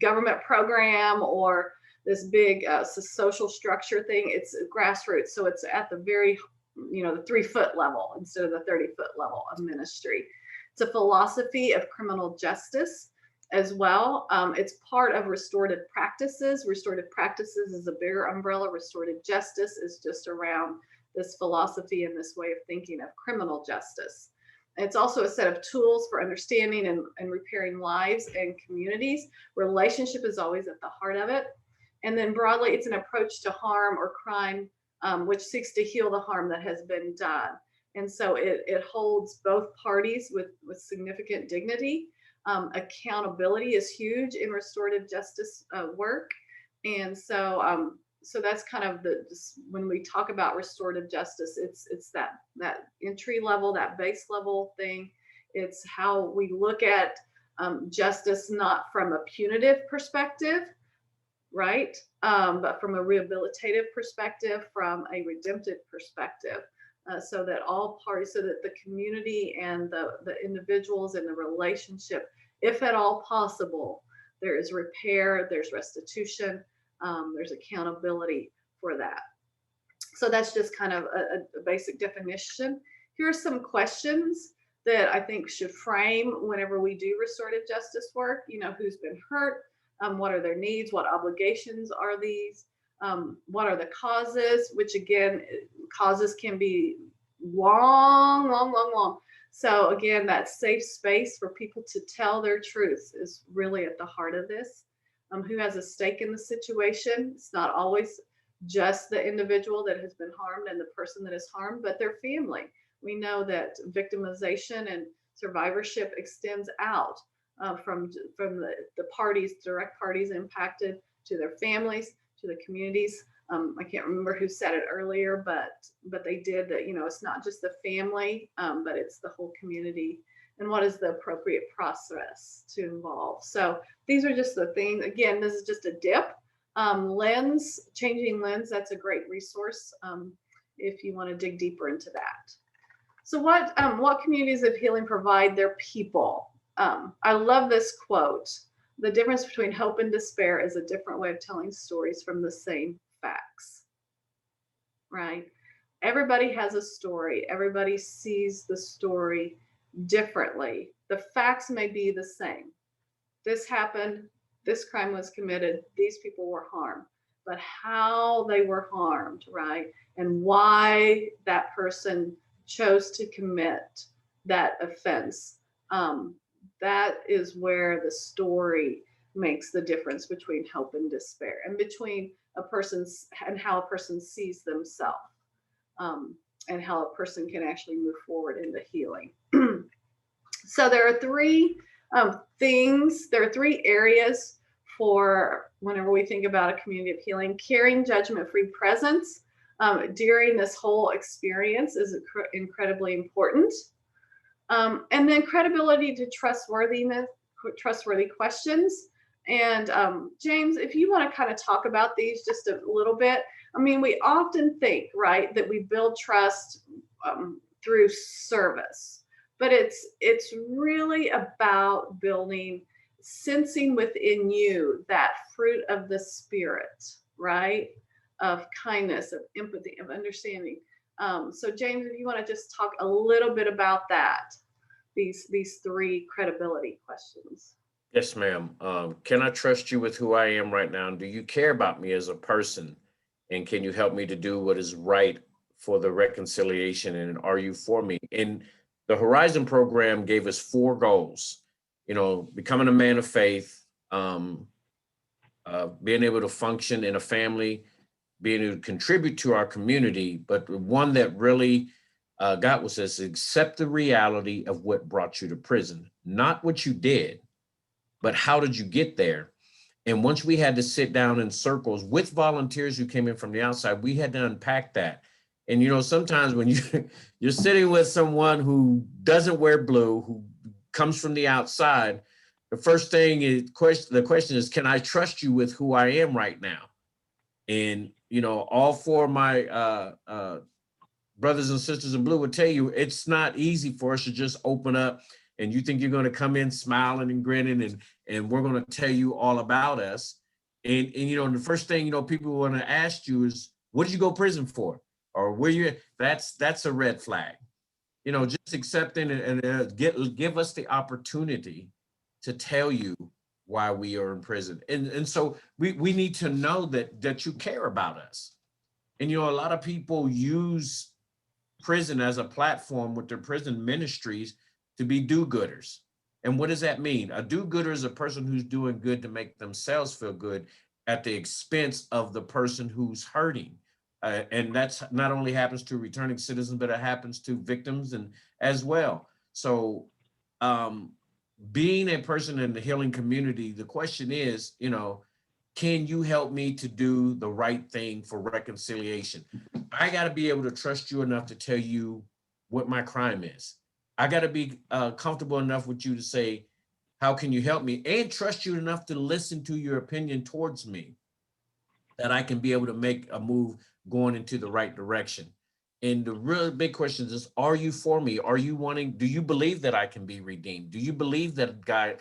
government program or this big social structure thing. It's grassroots. So it's at the very, the 3-foot level instead of the 30-foot level of ministry. It's a philosophy of criminal justice as well. It's part of restorative practices. Restorative practices is a bigger umbrella. Restorative justice is just around this philosophy and this way of thinking of criminal justice. It's also a set of tools for understanding and repairing lives and communities. Relationship is always at the heart of it. And then broadly, it's an approach to harm or crime, which seeks to heal the harm that has been done. And so it holds both parties with significant dignity. Accountability is huge in restorative justice work. And so that's kind of when we talk about restorative justice, it's that entry level, that base level thing. It's how we look at justice, not from a punitive perspective, right? But from a rehabilitative perspective, from a redemptive perspective. So that all parties, so that the community and the individuals and the relationship, if at all possible, there is repair, there's restitution, there's accountability for that. So that's just kind of a basic definition. Here are some questions that I think should frame whenever we do restorative justice work. Who's been hurt? What are their needs? What obligations are these? What are the causes? Which again, causes can be long. So again, that safe space for people to tell their truths is really at the heart of this. Who has a stake in the situation? It's not always just the individual that has been harmed and the person that is harmed, but their family. We know that victimization and survivorship extends out from the parties, direct parties impacted, to their families, to the communities. I can't remember who said it earlier, but they did that. It's not just the family, but it's the whole community. And what is the appropriate process to involve? So these are just the things. Again, this is just a dip. Changing lens. That's a great resource if you want to dig deeper into that. So what communities of healing provide their people? I love this quote. The difference between hope and despair is a different way of telling stories from the same facts, right? Everybody has a story. Everybody sees the story differently. The facts may be the same. This happened, this crime was committed, these people were harmed, but how they were harmed, right? And why that person chose to commit that offense. That is where the story makes the difference between hope and despair, and between how a person sees themselves, and how a person can actually move forward into healing. So there are three areas for whenever we think about a community of healing. Caring, judgment-free presence during this whole experience is incredibly important. And then credibility to trustworthy questions. And James, if you want to kind of talk about these just a little bit. I mean, we often think, right, that we build trust through service, but it's really about sensing within you that fruit of the Spirit, right, of kindness, of empathy, of understanding. So James, if you want to just talk a little bit about that, these three credibility questions. Yes, ma'am. Can I trust you with who I am right now? Do you care about me as a person? And can you help me to do what is right for the reconciliation, and are you for me? And the Horizon program gave us 4 goals, you know, becoming a man of faith, being able to function in a family, being able to contribute to our community. But the one that really got was this: accept the reality of what brought you to prison, not what you did, but how did you get there? And once we had to sit down in circles with volunteers who came in from the outside, we had to unpack that. And, you know, sometimes when you're sitting with someone who doesn't wear blue, who comes from the outside, the first thing is the question is, can I trust you with who I am right now? And, you know, all 4 of my brothers and sisters in blue would tell you it's not easy for us to just open up and you think you're going to come in smiling and grinning and we're going to tell you all about us. And you know, the first thing, you know, people want to ask you is, what did you go to prison for? Or where you, that's a red flag. You know, just accepting and give us the opportunity to tell you why we are in prison. And so we need to know that you care about us. And, you know, a lot of people use prison as a platform with their prison ministries to be do-gooders. And what does that mean? A do-gooder is a person who's doing good to make themselves feel good at the expense of the person who's hurting. And that's not only happens to returning citizens, but it happens to victims and as well. So being a person in the healing community, the question is, you know, can you help me to do the right thing for reconciliation? I got to be able to trust you enough to tell you what my crime is. I got to be comfortable enough with you to say, how can you help me? And trust you enough to listen to your opinion towards me, that I can be able to make a move going into the right direction. And the real big question is, are you for me? Are you wanting, do you believe that I can be redeemed? Do you believe that God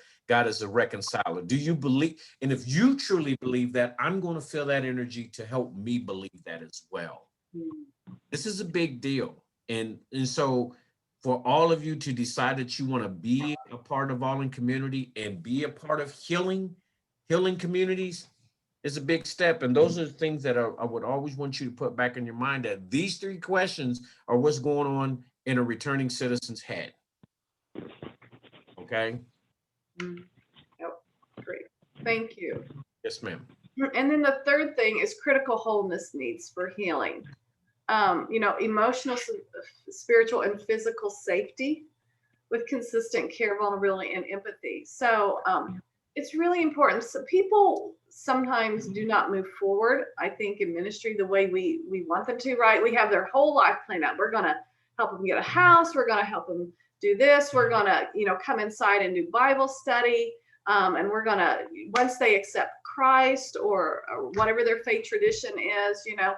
is a reconciler? Do you believe? And if you truly believe that, I'm going to feel that energy to help me believe that as well. This is a big deal. And so for all of you to decide that you want to be a part of All In Community and be a part of healing communities, is a big step. And those are the things that I would always want you to put back in your mind, that these 3 questions are what's going on in a returning citizen's head. Okay? Yep. Great. Thank you. Yes, ma'am. And then the third thing is critical wholeness needs for healing. You know, emotional, spiritual, and physical safety with consistent care, vulnerability, and empathy. So it's really important. So people sometimes do not move forward, I think, in ministry the way we want them to, right? We have their whole life planned out. We're going to help them get a house. We're going to help them do this. We're going to, you know, come inside and do Bible study. And we're going to, once they accept Christ or whatever their faith tradition is, you know,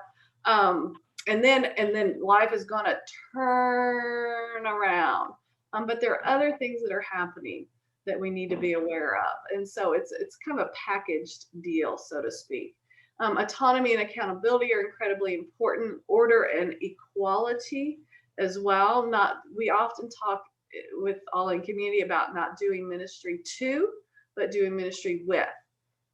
and then life is going to turn around. But there are other things that are happening that we need to be aware of. And so it's kind of a packaged deal, so to speak. Autonomy and accountability are incredibly important. Order and equality as well. We often talk with All In Community about not doing ministry to, but doing ministry with,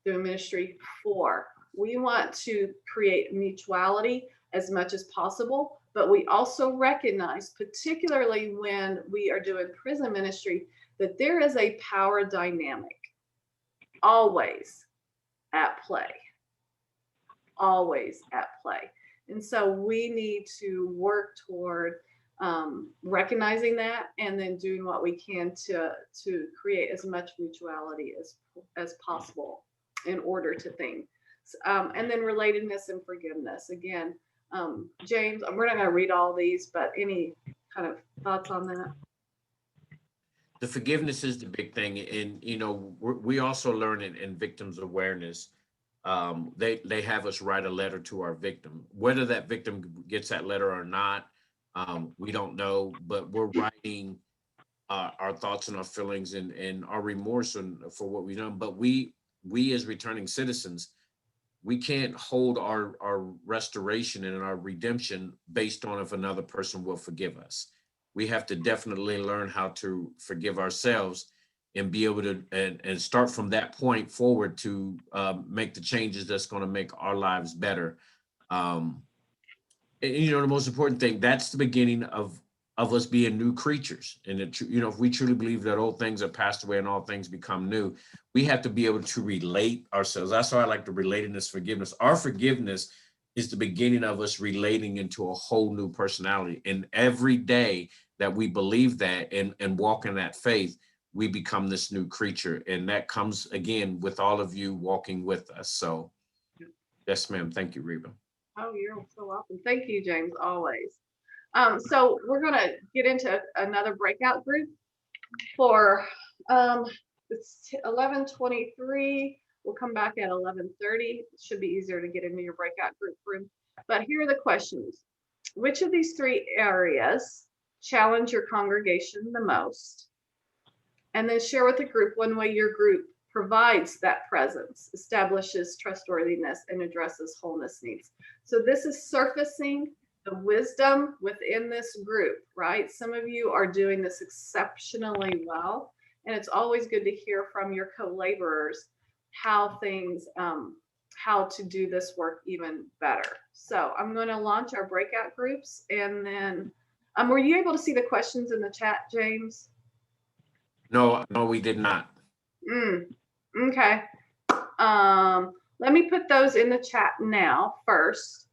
doing ministry for. We want to create mutuality as much as possible, but we also recognize, particularly when we are doing prison ministry, that there is a power dynamic always at play. Always at play. And so we need to work toward recognizing that and then doing what we can to create as much mutuality as possible in order to things. And then relatedness and forgiveness. Again, James, we're not going to read all these, but any kind of thoughts on that? The forgiveness is the big thing. And, you know, we also learn in victims awareness, they have us write a letter to our victim. Whether that victim gets that letter or not, we don't know, but we're writing our thoughts and our feelings and our remorse for what we've done. But we as returning citizens, we can't hold our restoration and our redemption based on if another person will forgive us. We have to definitely learn how to forgive ourselves and be able to and start from that point forward to make the changes that's going to make our lives better. And, you know, the most important thing, that's the beginning of us being new creatures. And it, you know, if we truly believe that old things have passed away and all things become new, we have to be able to relate ourselves. That's why I like the relatedness forgiveness. Our forgiveness is the beginning of us relating into a whole new personality. And every day that we believe that and walk in that faith, we become this new creature. And that comes again with all of you walking with us. So yes, ma'am. Thank you, Reba. Oh, you're so welcome. Thank you, James, always. So we're gonna get into another breakout group for it's 11:23. We'll come back at 11:30. It should be easier to get into your breakout group room. But here are the questions. Which of these three areas challenge your congregation the most? And then share with the group one way your group provides that presence, establishes trustworthiness, and addresses wholeness needs. So this is surfacing the wisdom within this group, right? Some of you are doing this exceptionally well, and it's always good to hear from your co-laborers how things, how to do this work even better. So I'm going to launch our breakout groups, and then were you able to see the questions in the chat, James? No, we did not. Okay. Let me put those in the chat now first,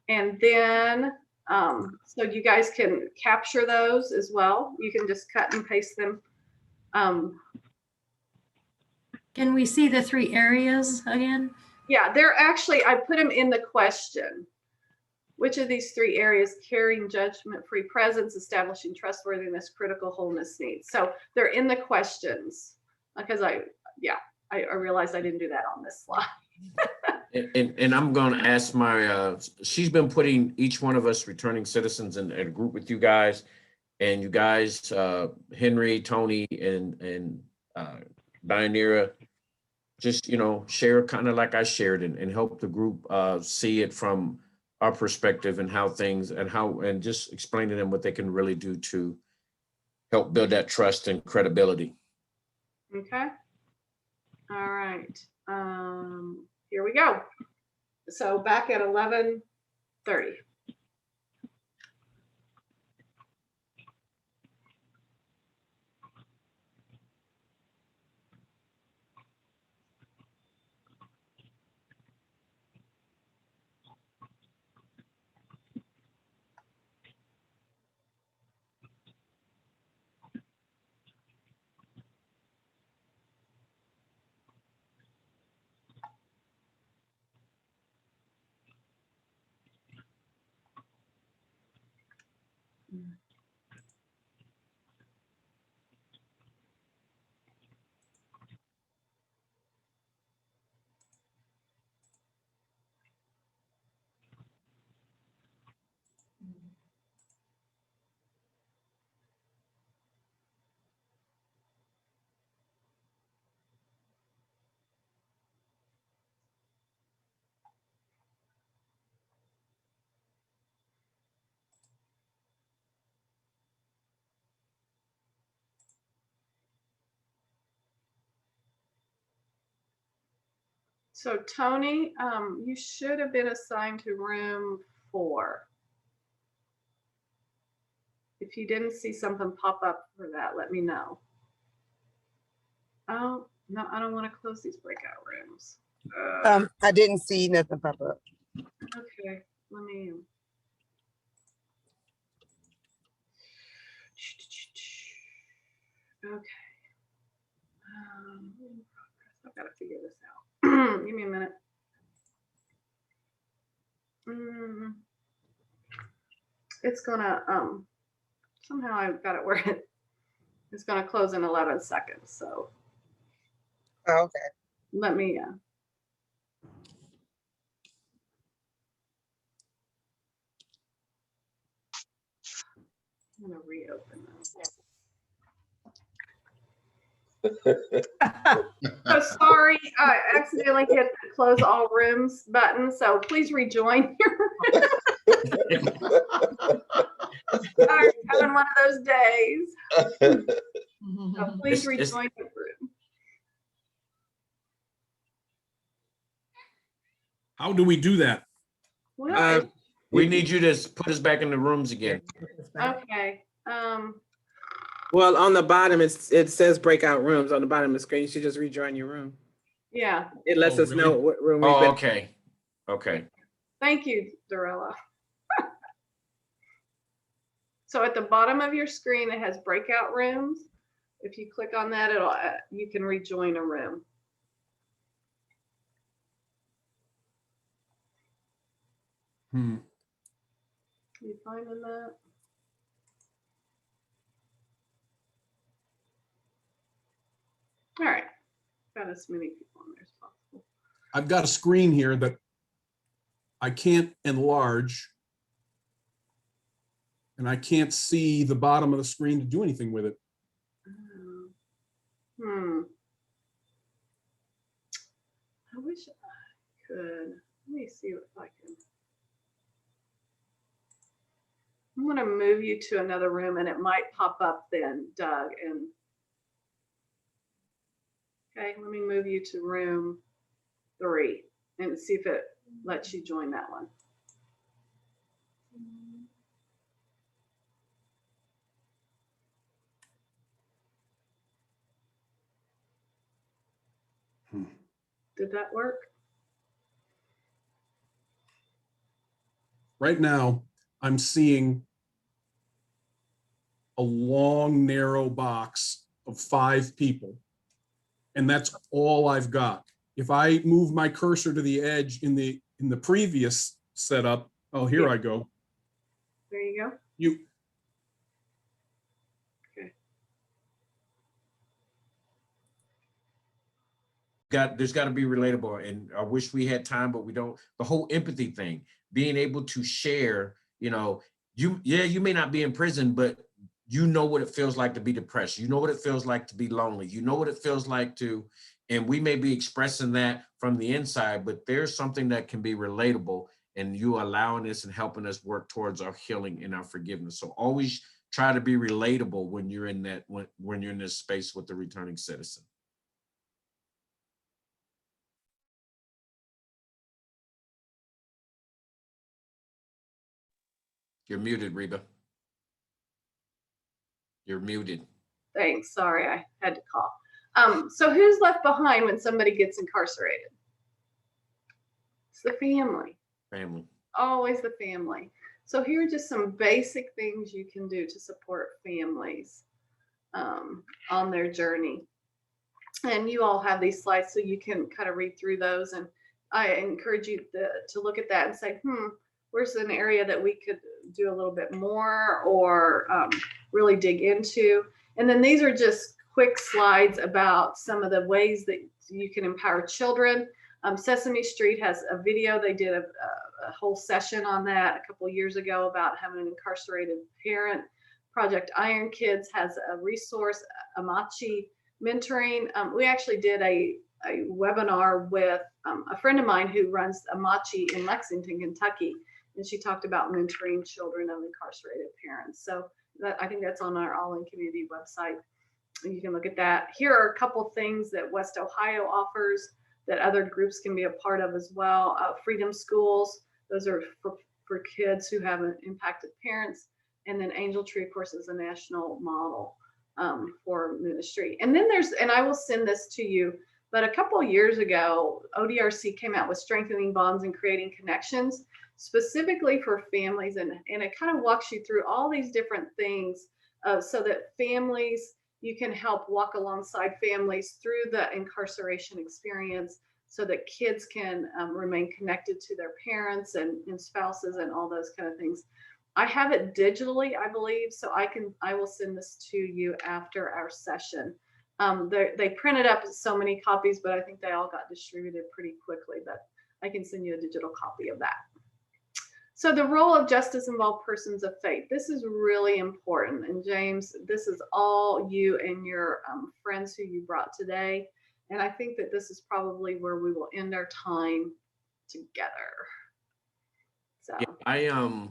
and then so you guys can capture those as well. You can just cut and paste them. Can we see the three areas again? Yeah, they're actually, I put them in the question. Which of these three areas carrying judgment-free presence, establishing trustworthiness, critical wholeness needs? So they're in the questions because I realized I didn't do that on this slide. And I'm going to ask my, she's been putting each one of us returning citizens in a group with you guys, and you guys, Henry, Tony, and Dianira, just, you know, share kind of like I shared and help the group see it from our perspective and how things and just explain to them what they can really do to help build that trust and credibility. Okay. All right. Here we go. So back at 11:30. So Tony, you should have been assigned to room 4. If you didn't see something pop up for that, let me know. Oh, no, I don't want to close these breakout rooms. I didn't see nothing pop up. Okay, let me. Okay. I've got to figure this out. Give me a minute. It's gonna somehow I've got it where it's gonna close in 11 seconds. So okay. Let me I'm gonna reopen this. So sorry, I accidentally hit the close all rooms button. So please rejoin your Sorry, having one of those days. So please rejoin the room. How do we do that? Well, We need you to put us back in the rooms again. Okay. Well, on the bottom, it says breakout rooms on the bottom of the screen. You should just rejoin your room. Yeah. It lets Oh, us know really? what room we've Oh, been. okay. Okay. Thank you, Dorella. So at the bottom of your screen, it has breakout rooms. If you click on that, it'll you can rejoin a room. You finding that? All right. Got as many people on there as possible. I've got a screen here that I can't enlarge. And I can't see the bottom of the screen to do anything with it. I wish I could. Let me see if I can. I'm going to move you to another room and it might pop up then, Doug. And okay, let me move you to room 3 and see if it lets you join that one. Did that work? Right now, I'm seeing a long, narrow box of 5 people. And that's all I've got. If I move my cursor to the edge in the previous setup, oh, here I go. There you go. Okay. There's got to be relatable, and I wish we had time, but we don't. The whole empathy thing, being able to share, you may not be in prison, but you know what it feels like to be depressed. You know what it feels like to be lonely. You know what it feels like to, and we may be expressing that from the inside, but there's something that can be relatable, and you allowing us and helping us work towards our healing and our forgiveness. So always try to be relatable when you're in that, when you're in this space with the returning citizen. You're muted, Reba. You're muted. Thanks. Sorry, I had to cough. So who's left behind when somebody gets incarcerated? It's the family. Family. Always the family. So here are just some basic things you can do to support families on their journey. And you all have these slides so you can kind of read through those. And I encourage you to look at that and say, where's an area that we could do a little bit more or really dig into. And then these are just quick slides about some of the ways that you can empower children. Sesame Street has a video. They did a whole session on that a couple of years ago about having an incarcerated parent. Project Iron Kids has a resource, Amachi mentoring. We actually did a webinar with a friend of mine who runs Amachi in Lexington, Kentucky. And she talked about mentoring children of incarcerated parents. So I think that's on our All In Community website. And you can look at that. Here are a couple things that West Ohio offers that other groups can be a part of as well. Freedom Schools, those are for kids who have impacted parents. And then Angel Tree, of course, is a national model for ministry. And then and I will send this to you, but a couple of years ago, ODRC came out with Strengthening Bonds and Creating Connections, specifically for families. And it kind of walks you through all these different things so that families, you can help walk alongside families through the incarceration experience so that kids can remain connected to their parents and spouses and all those kind of things. I have it digitally, I believe, so I will send this to you after our session. They printed up so many copies, but I think they all got distributed pretty quickly, but I can send you a digital copy of that. So the role of justice-involved persons of faith. This is really important. And James, this is all you and your friends who you brought today. And I think that this is probably where we will end our time together. So yeah,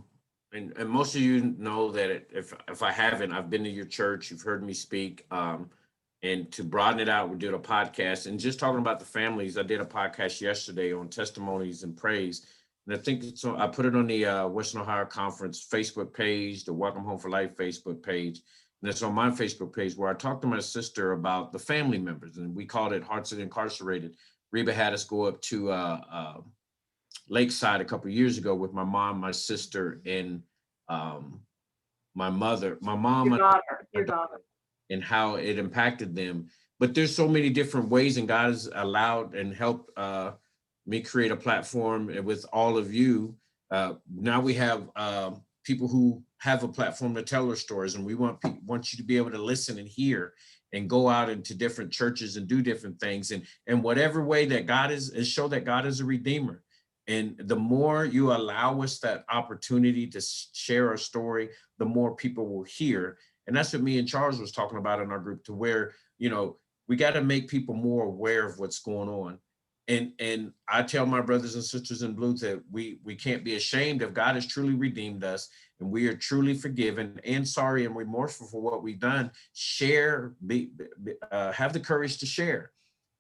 and most of you know that if I haven't, I've been to your church, you've heard me speak. And to broaden it out, we're doing a podcast and just talking about the families. I did a podcast yesterday on testimonies and praise. And I think so. I put it on the Western Ohio Conference Facebook page, the Welcome Home for Life Facebook page, and it's on my Facebook page where I talked to my sister about the family members, and we called it Hearts of the Incarcerated. Reba had us go up to Lakeside a couple of years ago with my mom, my sister, and my mother, my mom, Your daughter. and how it impacted them. But there's so many different ways, and God has allowed and helped me create a platform with all of you. Now we have people who have a platform to tell their stories, and we want you to be able to listen and hear and go out into different churches and do different things. And whatever way that God is show that God is a redeemer. And the more you allow us that opportunity to share our story, the more people will hear. And that's what me and Charles was talking about in our group, to where, you know, we got to make people more aware of what's going on. And I tell my brothers and sisters in blue that we can't be ashamed if God has truly redeemed us and we are truly forgiven and sorry and remorseful for what we've done. Share, have the courage to share.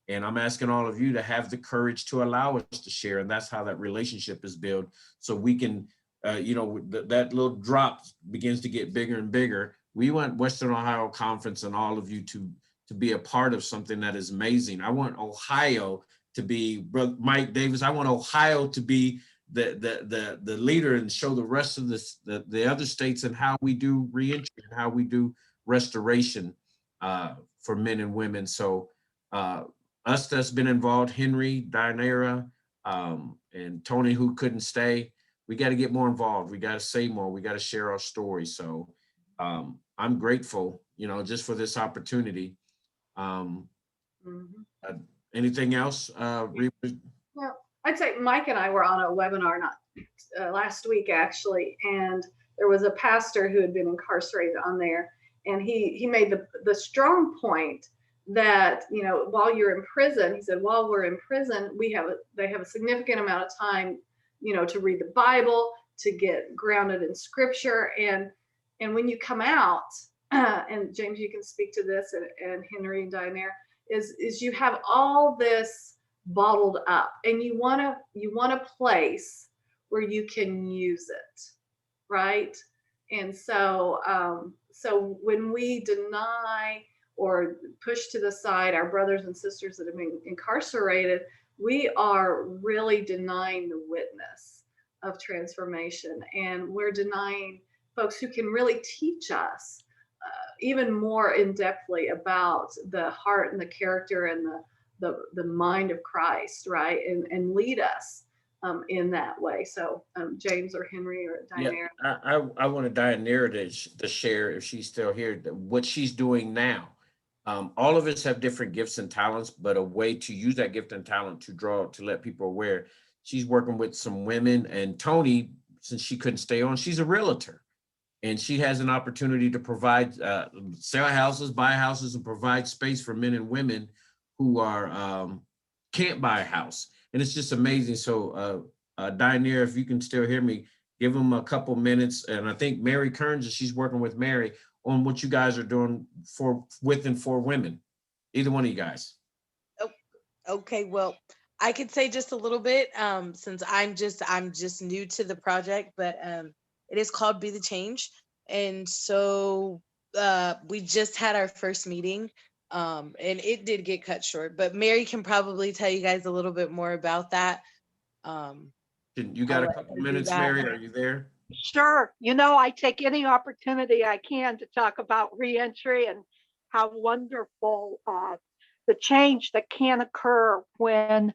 And I'm asking all of you to have the courage to allow us to share. And that's how that relationship is built. So we can, that little drop begins to get bigger and bigger. We want Western Ohio Conference and all of you to be a part of something that is amazing. I want Ohio to be, Brother Mike Davis, I want Ohio to be the leader and show the rest of the other states and how we do reentry and how we do restoration for men and women. So us that's been involved, Henry, Dianera, and Tony, who couldn't stay, we got to get more involved. We got to say more. We got to share our story. So I'm grateful, just for this opportunity. Anything else, Reba? Well, I'd say Mike and I were on a webinar last week, actually, and there was a pastor who had been incarcerated on there, and he made the strong point that, while you're in prison, he said, while we're in prison, they have a significant amount of time, to read the Bible, to get grounded in scripture. And when you come out, and James, you can speak to this, and Henry and Dianera, is you have all this bottled up, and you want a place where you can use it, right? And so so when we deny or push to the side our brothers and sisters that have been incarcerated, we are really denying the witness of transformation, and we're denying folks who can really teach us even more in-depthly about the heart and the character and the mind of Christ, right? And lead us in that way. So James or Henry or Dianera. Yeah, I wanted Dianera to share, if she's still here, what she's doing now. All of us have different gifts and talents, but a way to use that gift and talent to let people aware. She's working with some women, and Tony, since she couldn't stay on, she's a realtor. And she has an opportunity to provide, sell houses, buy houses, and provide space for men and women who are can't buy a house. And it's just amazing. So Dianera, if you can still hear me, give them a couple minutes. And I think Mary Kearns, she's working with Mary on what you guys are doing with and for women. Either one of you guys. Oh, okay. Well, I could say just a little bit since I'm just new to the project, but it is called Be the Change. And so we just had our first meeting and it did get cut short, but Mary can probably tell you guys a little bit more about that. You got a couple minutes, Mary? Are you there? Sure. I take any opportunity I can to talk about reentry and how wonderful the change that can occur when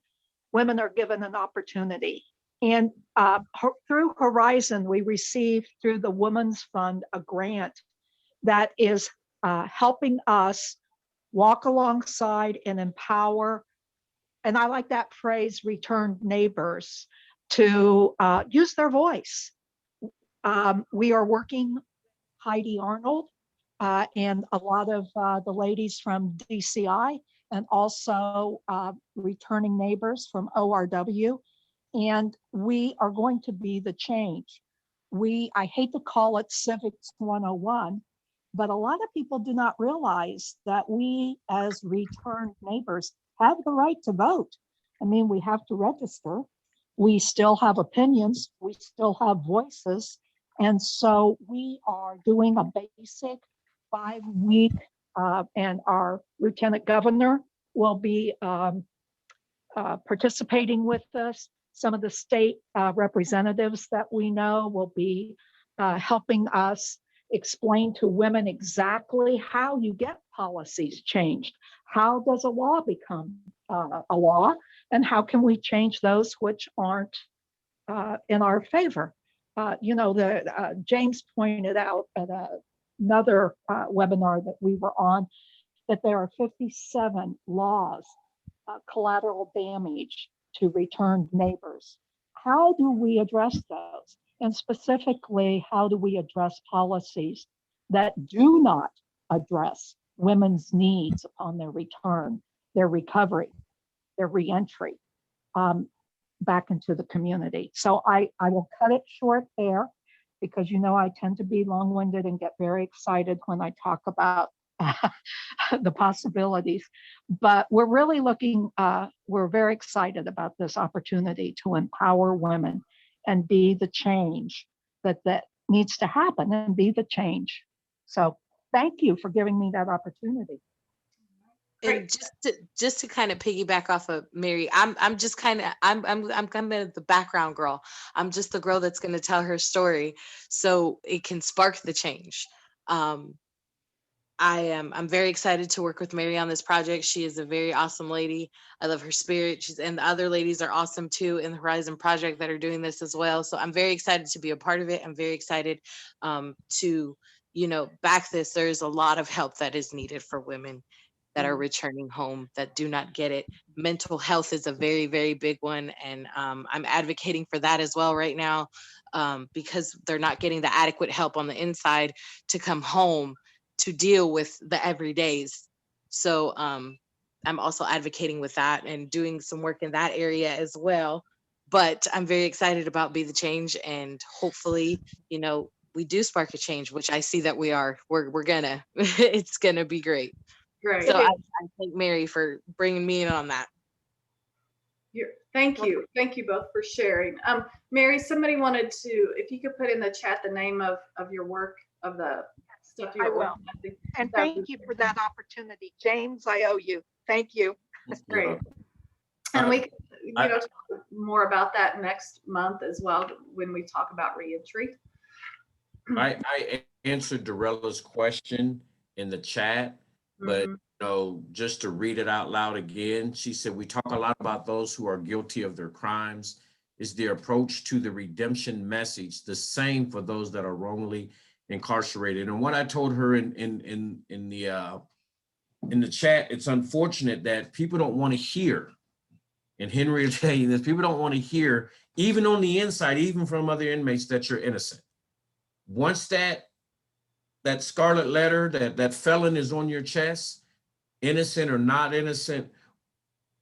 women are given an opportunity. And through Horizon, we received through the Women's Fund a grant that is helping us walk alongside and empower, and I like that phrase, returned neighbors, to use their voice. We are working Heidi Arnold and a lot of the ladies from DCI, and also returning neighbors from ORW. And we are going to be the change. I hate to call it Civics 101, but a lot of people do not realize that we as returned neighbors have the right to vote. I mean, we have to register, We still have opinions, we still have voices. And so we are doing a basic 5-week, and our lieutenant governor will be participating with us. Some of the state representatives that we know will be helping us explain to women exactly how you get policies changed. How does a law become a law? And how can we change those which aren't in our favor? James pointed out at another webinar that we were on that there are 57 laws, collateral damage to returned neighbors. How do we address those? And specifically, how do we address policies that do not address women's needs upon their return, their recovery, their reentry back into the community? So I will cut it short there because I tend to be long-winded and get very excited when I talk about the possibilities. But we're really we're very excited about this opportunity to empower women and be the change that needs to happen and be the change. So thank you for giving me that opportunity. And just to kind of piggyback off of Mary, I'm just kind of I'm kind of the background girl. I'm just the girl that's going to tell her story so it can spark the change. I'm very excited to work with Mary on this project. She is a very awesome lady. I love her spirit. And the other ladies are awesome too in the Horizon Project that are doing this as well. So I'm very excited to be a part of it. I'm very excited to back this. There's a lot of help that is needed for women that are returning home that do not get it. Mental health is a very, very big one. And I'm advocating for that as well right now because they're not getting the adequate help on the inside to come home to deal with the everydays. So I'm also advocating with that and doing some work in that area as well. But I'm very excited about Be the Change, and hopefully, we do spark a change, which I see that we are. We're gonna, it's gonna be great. Great. So I thank Mary for bringing me in on that. Thank you. Thank you both for sharing. Mary, somebody wanted to, if you could put in the chat the name of your work, of the stuff you I will. And thank you for that opportunity. James, I owe you. Thank you. Great. And we can talk more about that next month as well when we talk about reentry. I answered Dorella's question in the chat, but just to read it out loud again, she said, we talk a lot about those who are guilty of their crimes. Is the approach to the redemption message the same for those that are wrongly incarcerated? And what I told her in the chat, it's unfortunate that people don't want to hear, and Henry will tell you this, people don't want to hear, even on the inside, even from other inmates, that you're innocent. Once that scarlet letter, that felon is on your chest, innocent or not innocent,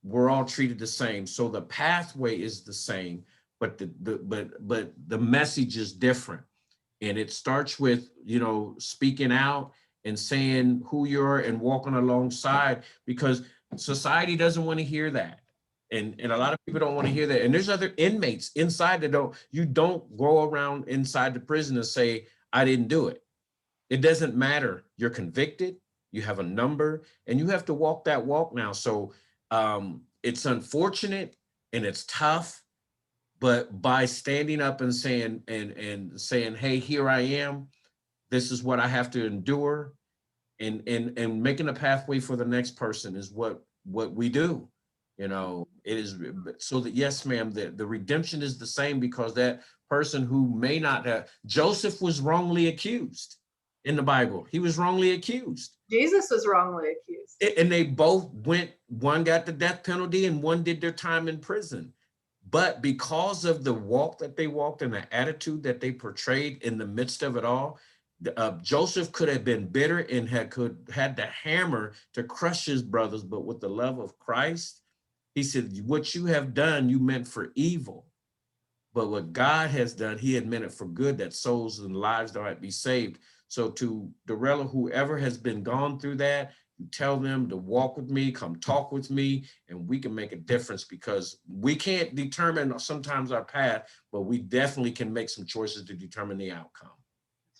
we're all treated the same. So the pathway is the same, but the message is different. And it starts with, speaking out and saying who you are and walking alongside, because society doesn't want to hear that. And a lot of people don't want to hear that. And there's other inmates inside that you don't go around inside the prison and say, I didn't do it. It doesn't matter. You're convicted, you have a number, and you have to walk that walk now. So it's unfortunate and it's tough, but by standing up and saying, saying, hey, here I am, this is what I have to endure, and making a pathway for the next person is what we do. It is so that, yes, ma'am, the redemption is the same, because that person who may not have, Joseph was wrongly accused in the Bible. He was wrongly accused. Jesus was wrongly accused. And they both went, one got the death penalty and one did their time in prison. But because of the walk that they walked and the attitude that they portrayed in the midst of it all, Joseph could have been bitter and had the hammer to crush his brothers, but with the love of Christ, he said, what you have done, you meant for evil. But what God has done, he had meant it for good, that souls and lives might be saved. So to Dorella, whoever has been gone through that, You tell them to walk with me, come talk with me, and we can make a difference, because we can't determine sometimes our path, but we definitely can make some choices to determine the outcome.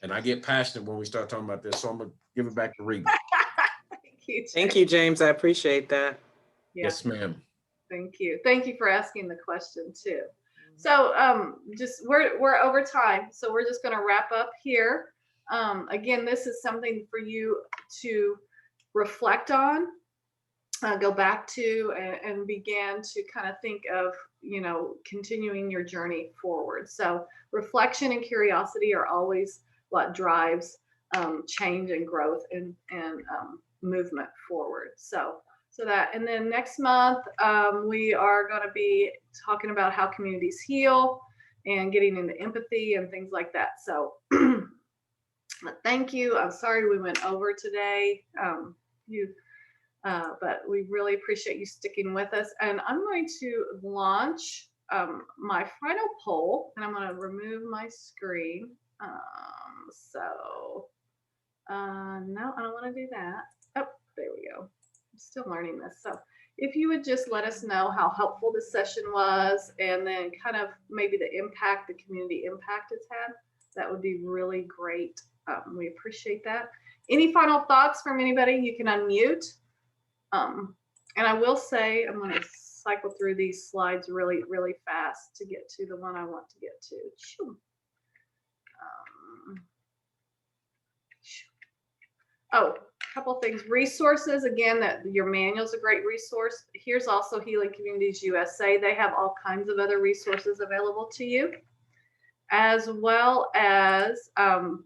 And I get passionate when we start talking about this, so I'm gonna give it back to Reba. Thank you, James. I appreciate that. Yeah. Yes, ma'am. Thank you. Thank you for asking the question too. So just we're over time, so we're just going to wrap up here. Again, this is something for you to reflect on, go back to, and begin to kind of think of, you know, continuing your journey forward. So reflection and curiosity are always what drives change and growth and movement forward. So that, and then next month we are going to be talking about how communities heal and getting into empathy and things like that. So thank you. I'm sorry we went over today, but we really appreciate you sticking with us. And I'm going to launch my final poll, and I'm going to remove my screen. No, I don't want to do that. Oh, there we go. I'm still learning this. So if you would just let us know how helpful this session was, and then kind of maybe the impact, the community impact it's had, that would be really great. We appreciate that. Any final thoughts from anybody? You can unmute. And I will say, I'm going to cycle through these slides really, really fast to get to the one I want to get to. Oh, a couple things. Resources, again, that your manual is a great resource. Here's also Healing Communities USA. They have all kinds of other resources available to you, as well as our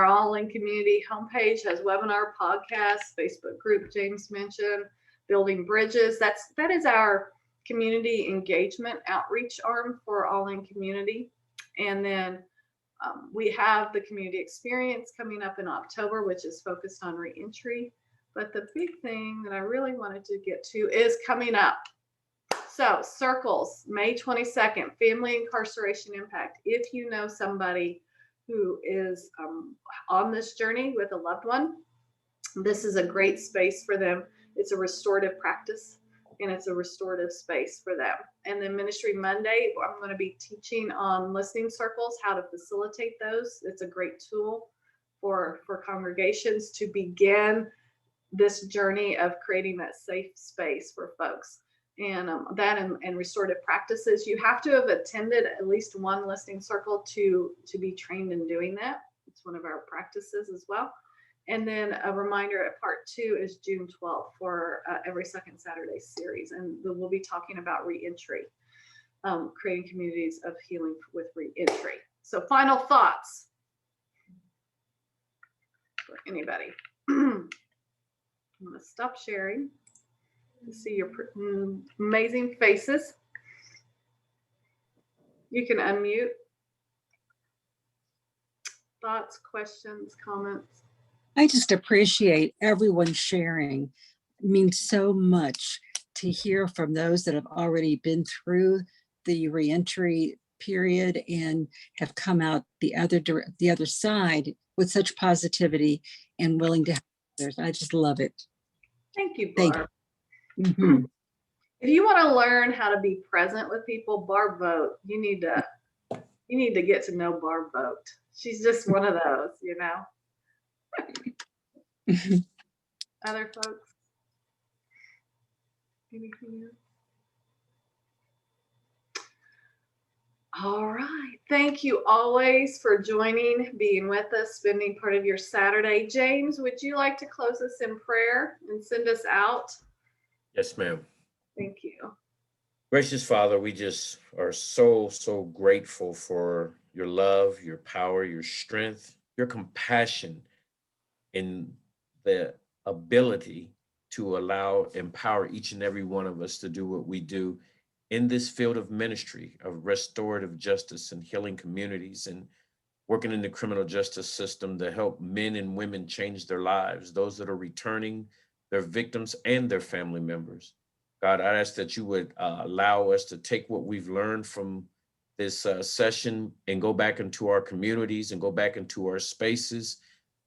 All In Community homepage has webinar, podcasts, Facebook group James mentioned, building bridges. That is our community engagement outreach arm for All In Community. And then we have the community experience coming up in October, which is focused on reentry. But the big thing that I really wanted to get to is coming up. So circles, May 22nd, family incarceration impact. If you know somebody who is on this journey with a loved one, this is a great space for them. It's a restorative practice, and it's a restorative space for them. And then Ministry Monday, I'm going to be teaching on listening circles, how to facilitate those. It's a great tool for congregations to begin this journey of creating that safe space for folks. And that and restorative practices, you have to have attended at least one listening circle to be trained in doing that. It's one of our practices as well. And then a reminder at part 2 is June 12th for every second Saturday series. And we'll be talking about reentry, creating communities of healing with reentry. So final thoughts for anybody. I'm going to stop sharing to see your amazing faces. You can unmute. Thoughts, questions, comments? I just appreciate everyone sharing. It means so much to hear from those that have already been through the reentry period and have come out the other side with such positivity and willing to help others. I just love it. Thank you, Barb. Thank you. Mm-hmm. If you want to learn how to be present with people, Barb Vogt, you need to get to know Barb Vogt. She's just one of those, you know. Other folks? Anything else? All right. Thank you always for joining, being with us, spending part of your Saturday. James, would you like to close us in prayer and send us out? Yes, ma'am. Thank you. Gracious Father, we just are so, so grateful for your love, your power, your strength, your compassion, and the ability to empower each and every one of us to do what we do in this field of ministry, of restorative justice and healing communities, and working in the criminal justice system to help men and women change their lives, those that are returning, their victims and their family members. God, I ask that you would allow us to take what we've learned from this session and go back into our communities and go back into our spaces,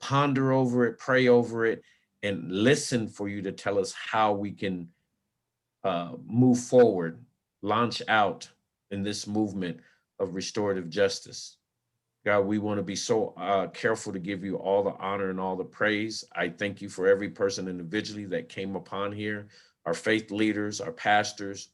ponder over it, pray over it, and listen for you to tell us how we can move forward, launch out in this movement of restorative justice. God, we want to be so careful to give you all the honor and all the praise. I thank you for every person individually that came upon here, our faith leaders, our pastors.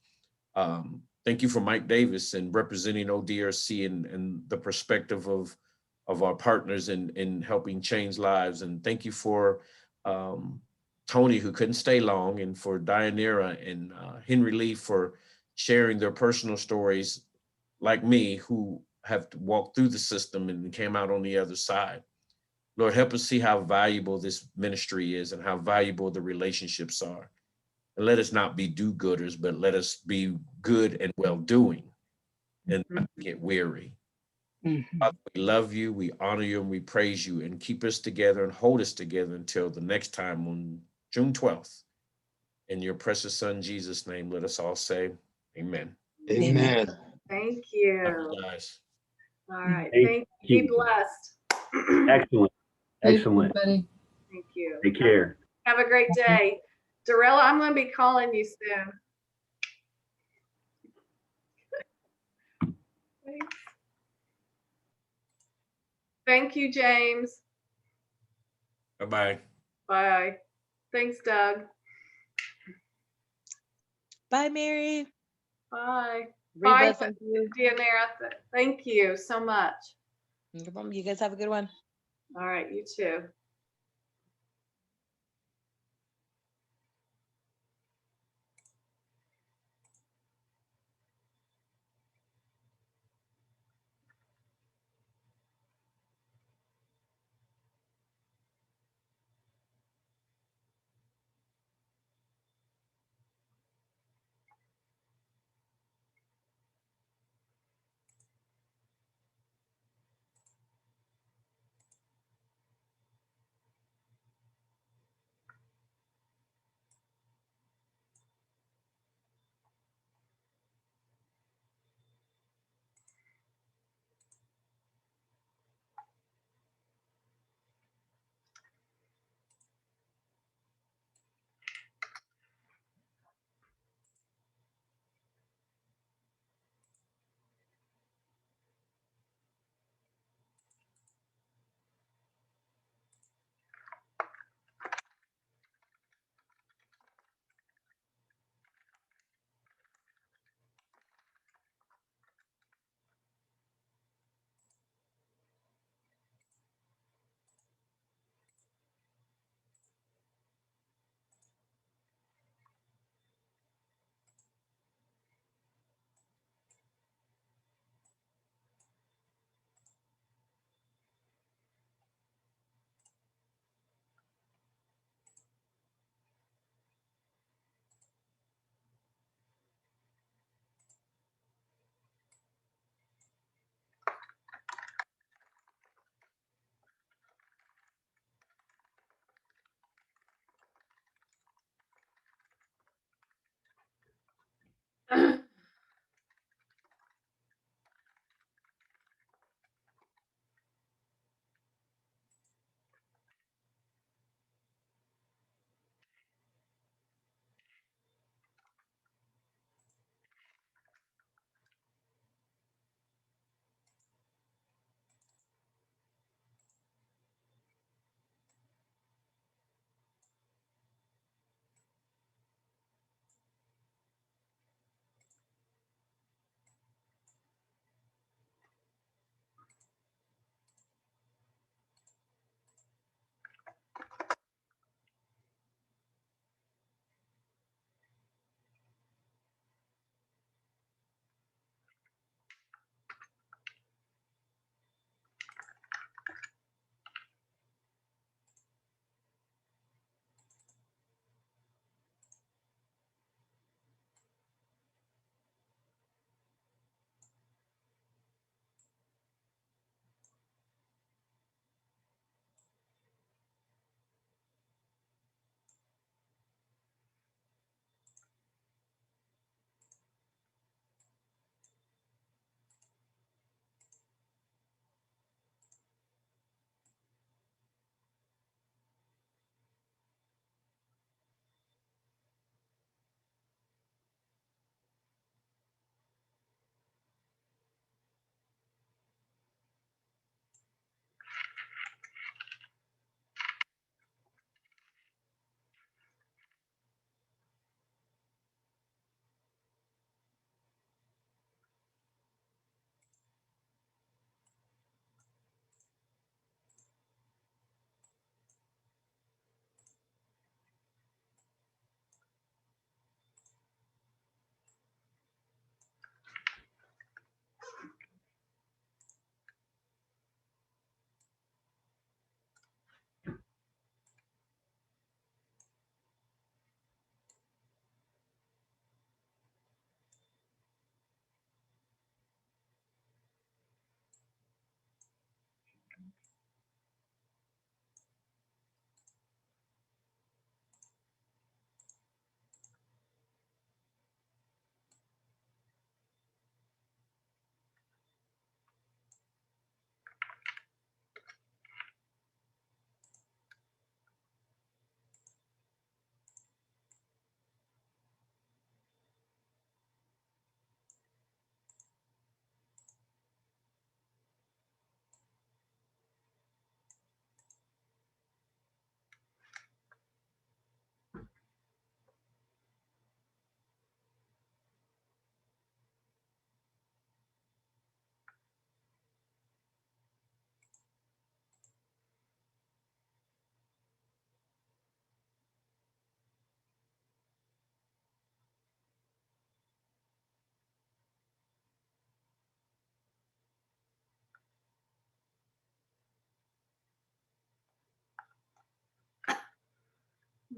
Thank you for Mike Davis and representing ODRC and the perspective of our partners in helping change lives. And thank you for Tony, who couldn't stay long, and for Dianera and Henry Lee for sharing their personal stories, like me, who have walked through the system and came out on the other side. Lord, help us see how valuable this ministry is and how valuable the relationships are. And let us not be do-gooders, but let us be good and well-doing and not get weary. Father, we love you, we honor you, and we praise you, and keep us together and hold us together until the next time on June 12th. In your precious son, Jesus' name, let us all say amen. Amen. Thank you. Love you guys. All right. Thank Thank you. Be you. blessed. Excellent. Thank you, Excellent. everybody. Thank you. Take care. Have a great day. Dorella, I'm going to be calling you soon. Thanks. Thank you, James. Bye-bye. Bye. Thanks, Doug. Bye, Mary. Bye. Reba, Bye, thank you. Dianera. Thank you so much. No problem. You guys have a good one. All right, you too.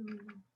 Mm.